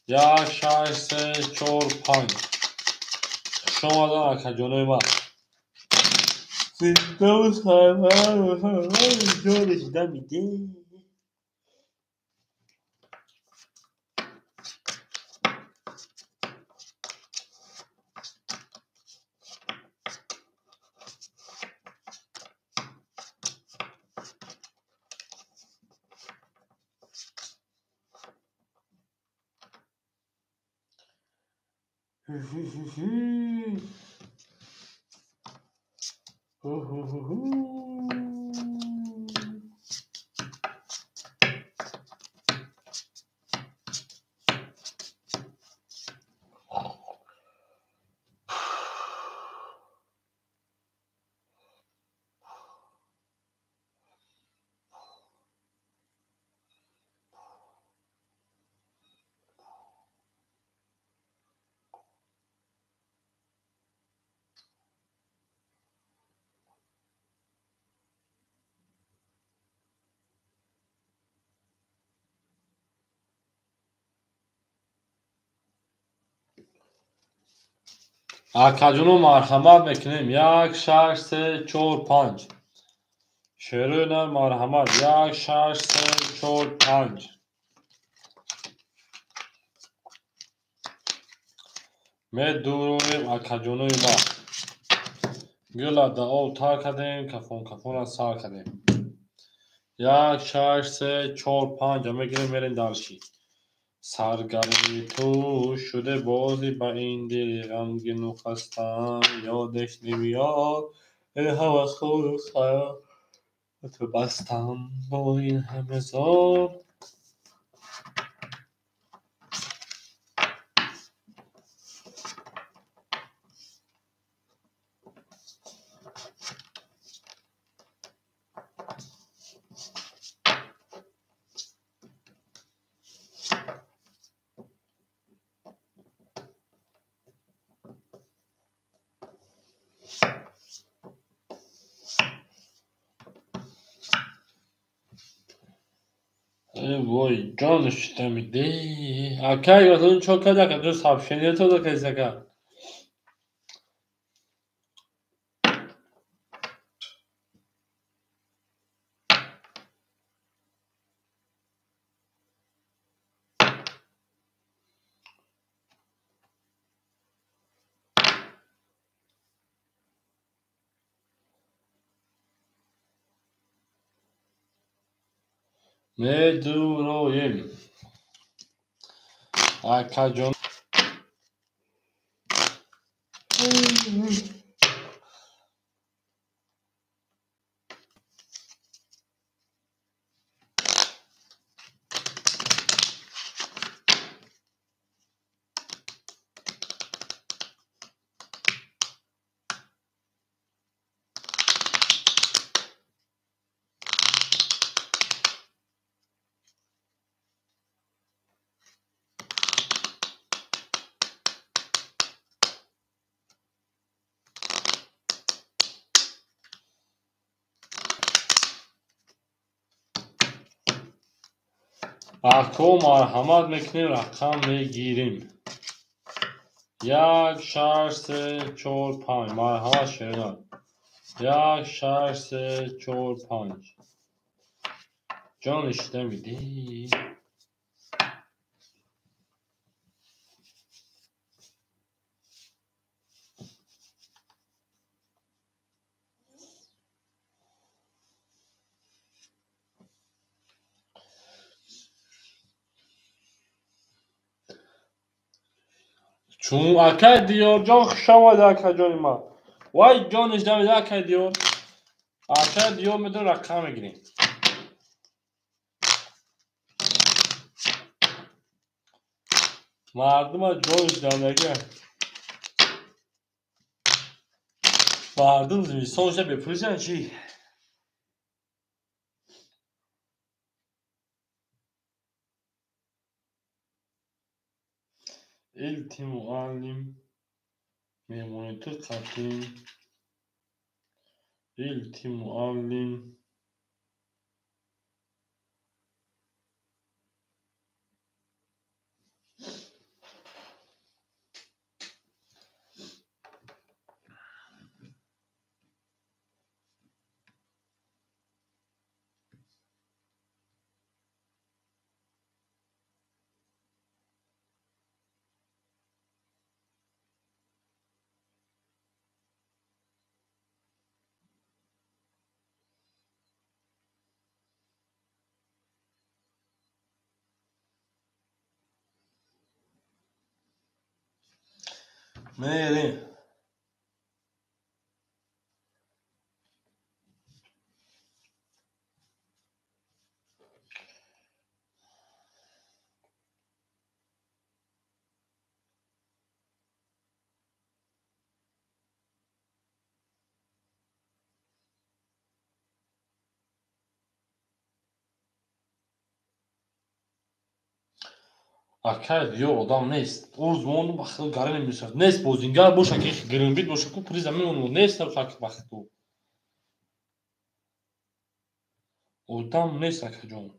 یک شش سه چهار پنج شما دارم اکا جون ما زنده و سلام جونش دمیده اکا جون مرحمت میکنیم یک شش سه چهار پنج شروع مرحمت یک شش سه چهار پنج میدورویم اکا جونوی ما گل دعا تار کردیم کفون کفون سار کردیم یک شش سه چهار پنج میگیریم میریم دلشی سرگرمی تو شده بازی با این دل غمگین و خستم یادش نمیاد ای هوس خور خیال تو بستم با این همه زار ای وای جانش دمیده اکای گفتون çok kadar kadar sapşeniyor todo keseka meduroyim akacon اکو مرحمت میکنیم رقم میگیریم. 1 6 3 4 5 مرحمت شیرینان. 1 6 3 4 5 جان اشته میدی. چون اکا دیار جان خوش آمده اکا جان ما. وای جان اشته میده اکا دیار. اکا دیار میدون رقم میگیریم. مردم جان اشته میده. مردم زمستان شده بپوشن چی؟ التی معلم میمونی تو قطیم. التی معلم میریم. اکا دیار آدم نیست. اوزمون بخیر گاری نمیشه. نیست بوزینگر باشه که گرین بید باشه که پری زمین اون نیست فقط وقت تو. آدم نیست اکا جان.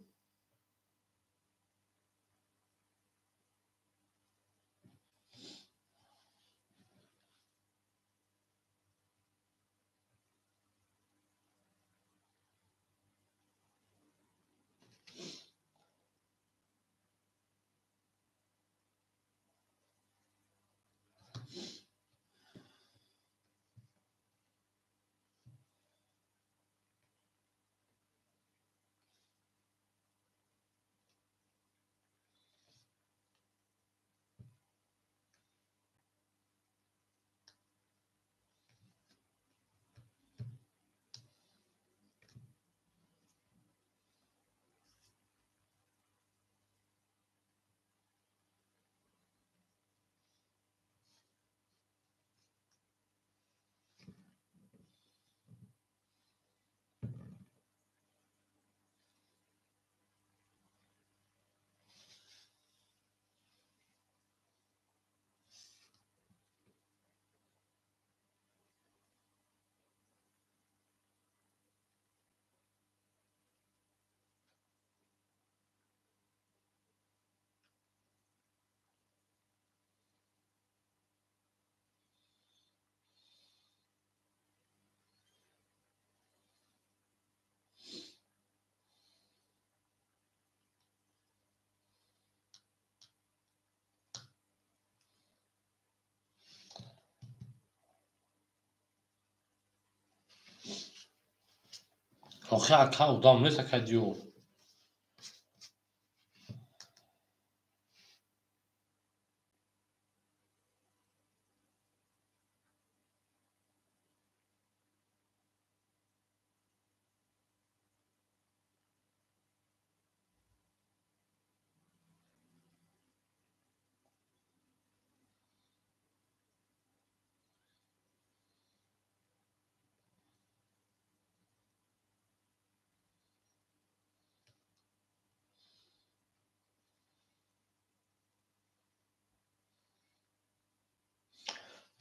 آخه اکا آدم نیست اکا دیار.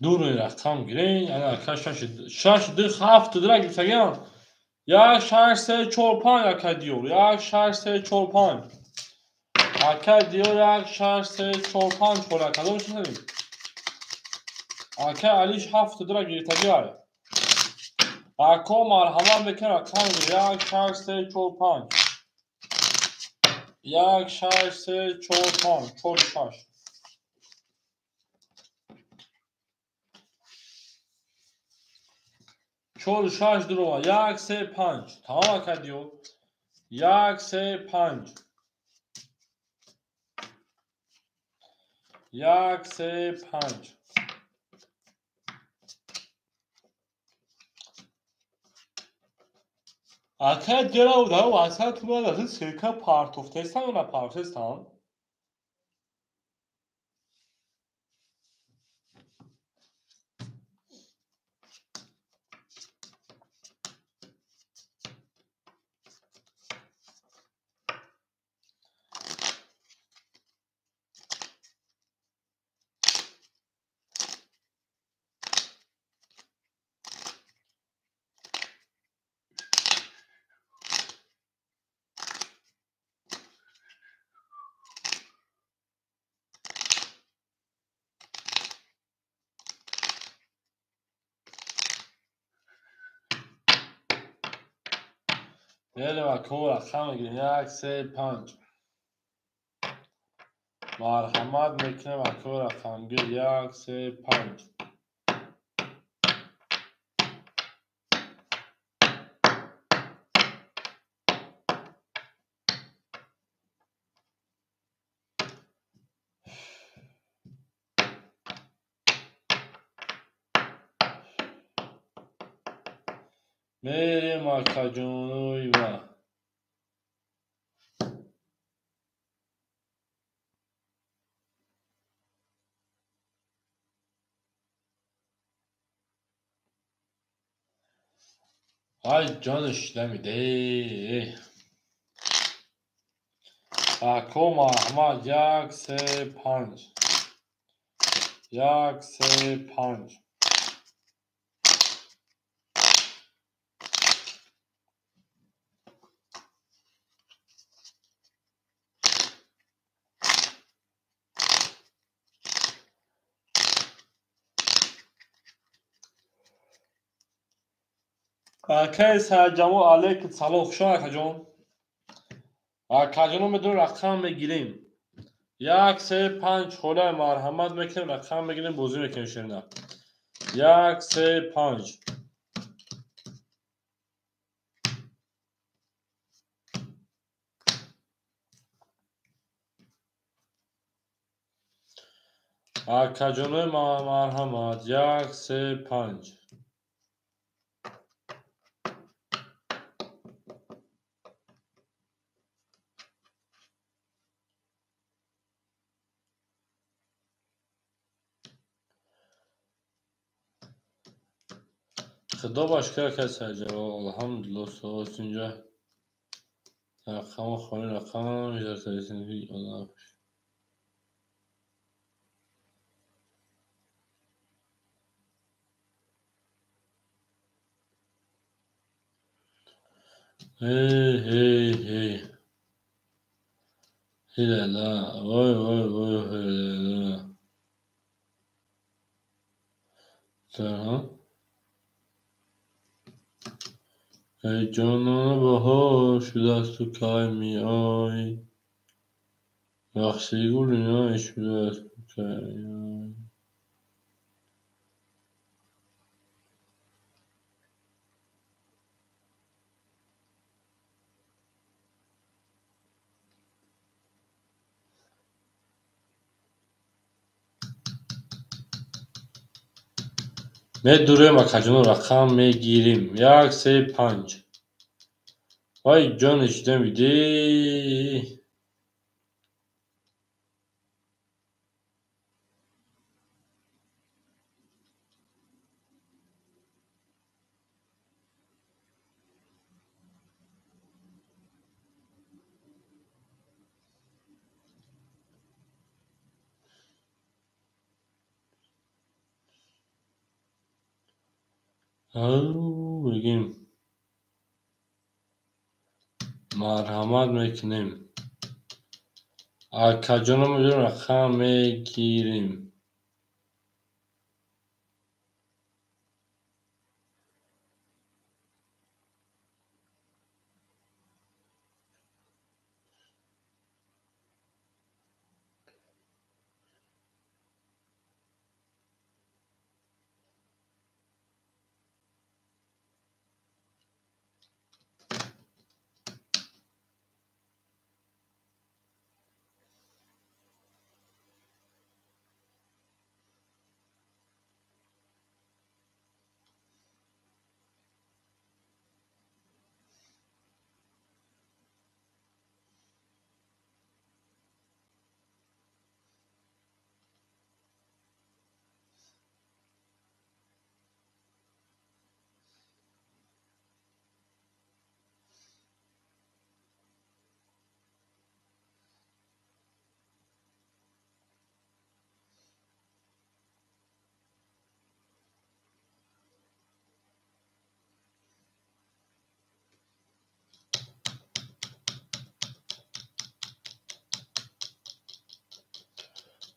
دور رقم گیرین. یعنی اکا شش دو هفت درک بسگیان. 1 6 3 4 5 اکا دیار. 1 6 3 4 5 Aka diyor 1 2 3 4 5 خورا کدومش نداریم. Aka علیش 7 درا گیرته بیاره. Aka مرحمت میکنه رقم میگیره 1 2 3 4 5 1 2 3 4 5 4 6 4 6 دروا 1 3 5 tamam Aka diyor 1 3 5 1 3 5 Aka diyor da واسه تو من سرکه پارتوف تستم یا نه پارتوف تستم بریم Aka رقم میگیریم 1 3 5 مرحمت میکنه Aka رقم گیر 1 3 5 میریم Aka جون و ay canış نمیده Aka مرحمت 1 3 5 1 3 5 Aka سرجمو علیک سلام خوشا Aka جون Aka جون میدون رقم میگیریم 1 3 5 خدا مرحمت میکنیم رقم میگیریم بازی میکنیم شیرینه 1 3 5 Aka جون مرحمت 1 3 5 خدا başka kez acaba elhamdülillah sağ olsunca rakam خواهی rakam yazarsanız Allah hey hey hey hilala oy oy oy hilala tamam ای جانان بهار شده از تو کای می آی وقتی گلینای شده از تو کای می آی نه دوره مکجون رقم میگیریم 1 3 5 وای جانش نمیده او بگیم مرحمت میکنیم آکاجونو میدونم رقم میگیریم.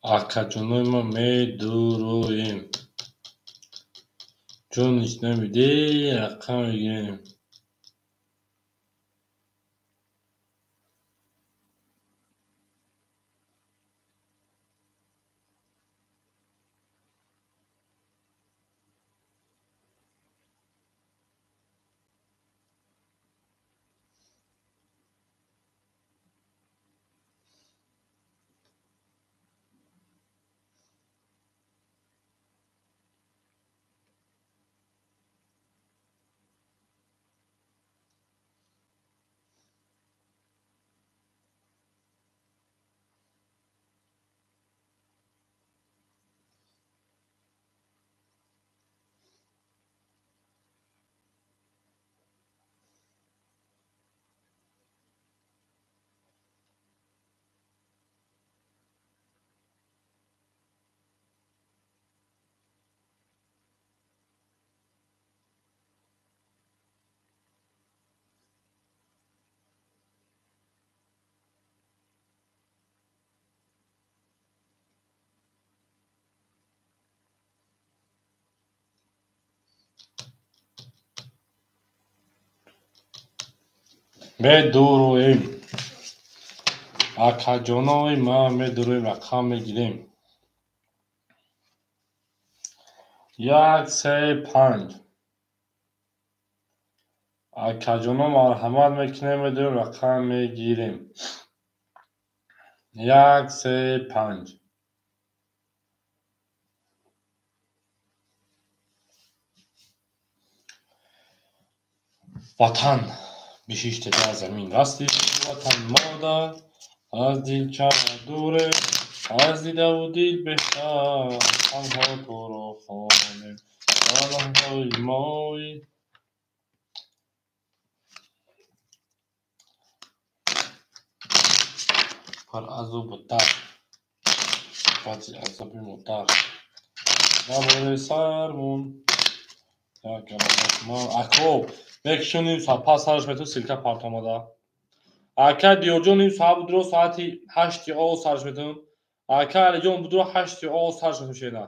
آکاجونو ما میدورویم. جونش نمیده رقم میگیریم. میدورویم. آکاجونوی ما میدورویم رقم میگیریم. 1 3 5. آکاجونو مرحمت میکنیم میدورویم رقم میگیریم. 1 3 5. وطن بشیشته در زمین راستی. وطن مادر از دل چرا دوره. از دیده و دل بهتر تنها تو رو خانه. آنهای مای پر از او بودتر. فتی عذابی مدر نباره سرمون یک ما اکو بکشون این ساعت پس سرش به تو سیلکه پارت آمده. اکا دیوجون این ساعت بود رو ساعتی 8 آو سرش بتون. اکا علی جون بود رو 8 آو سرش بتون شیده.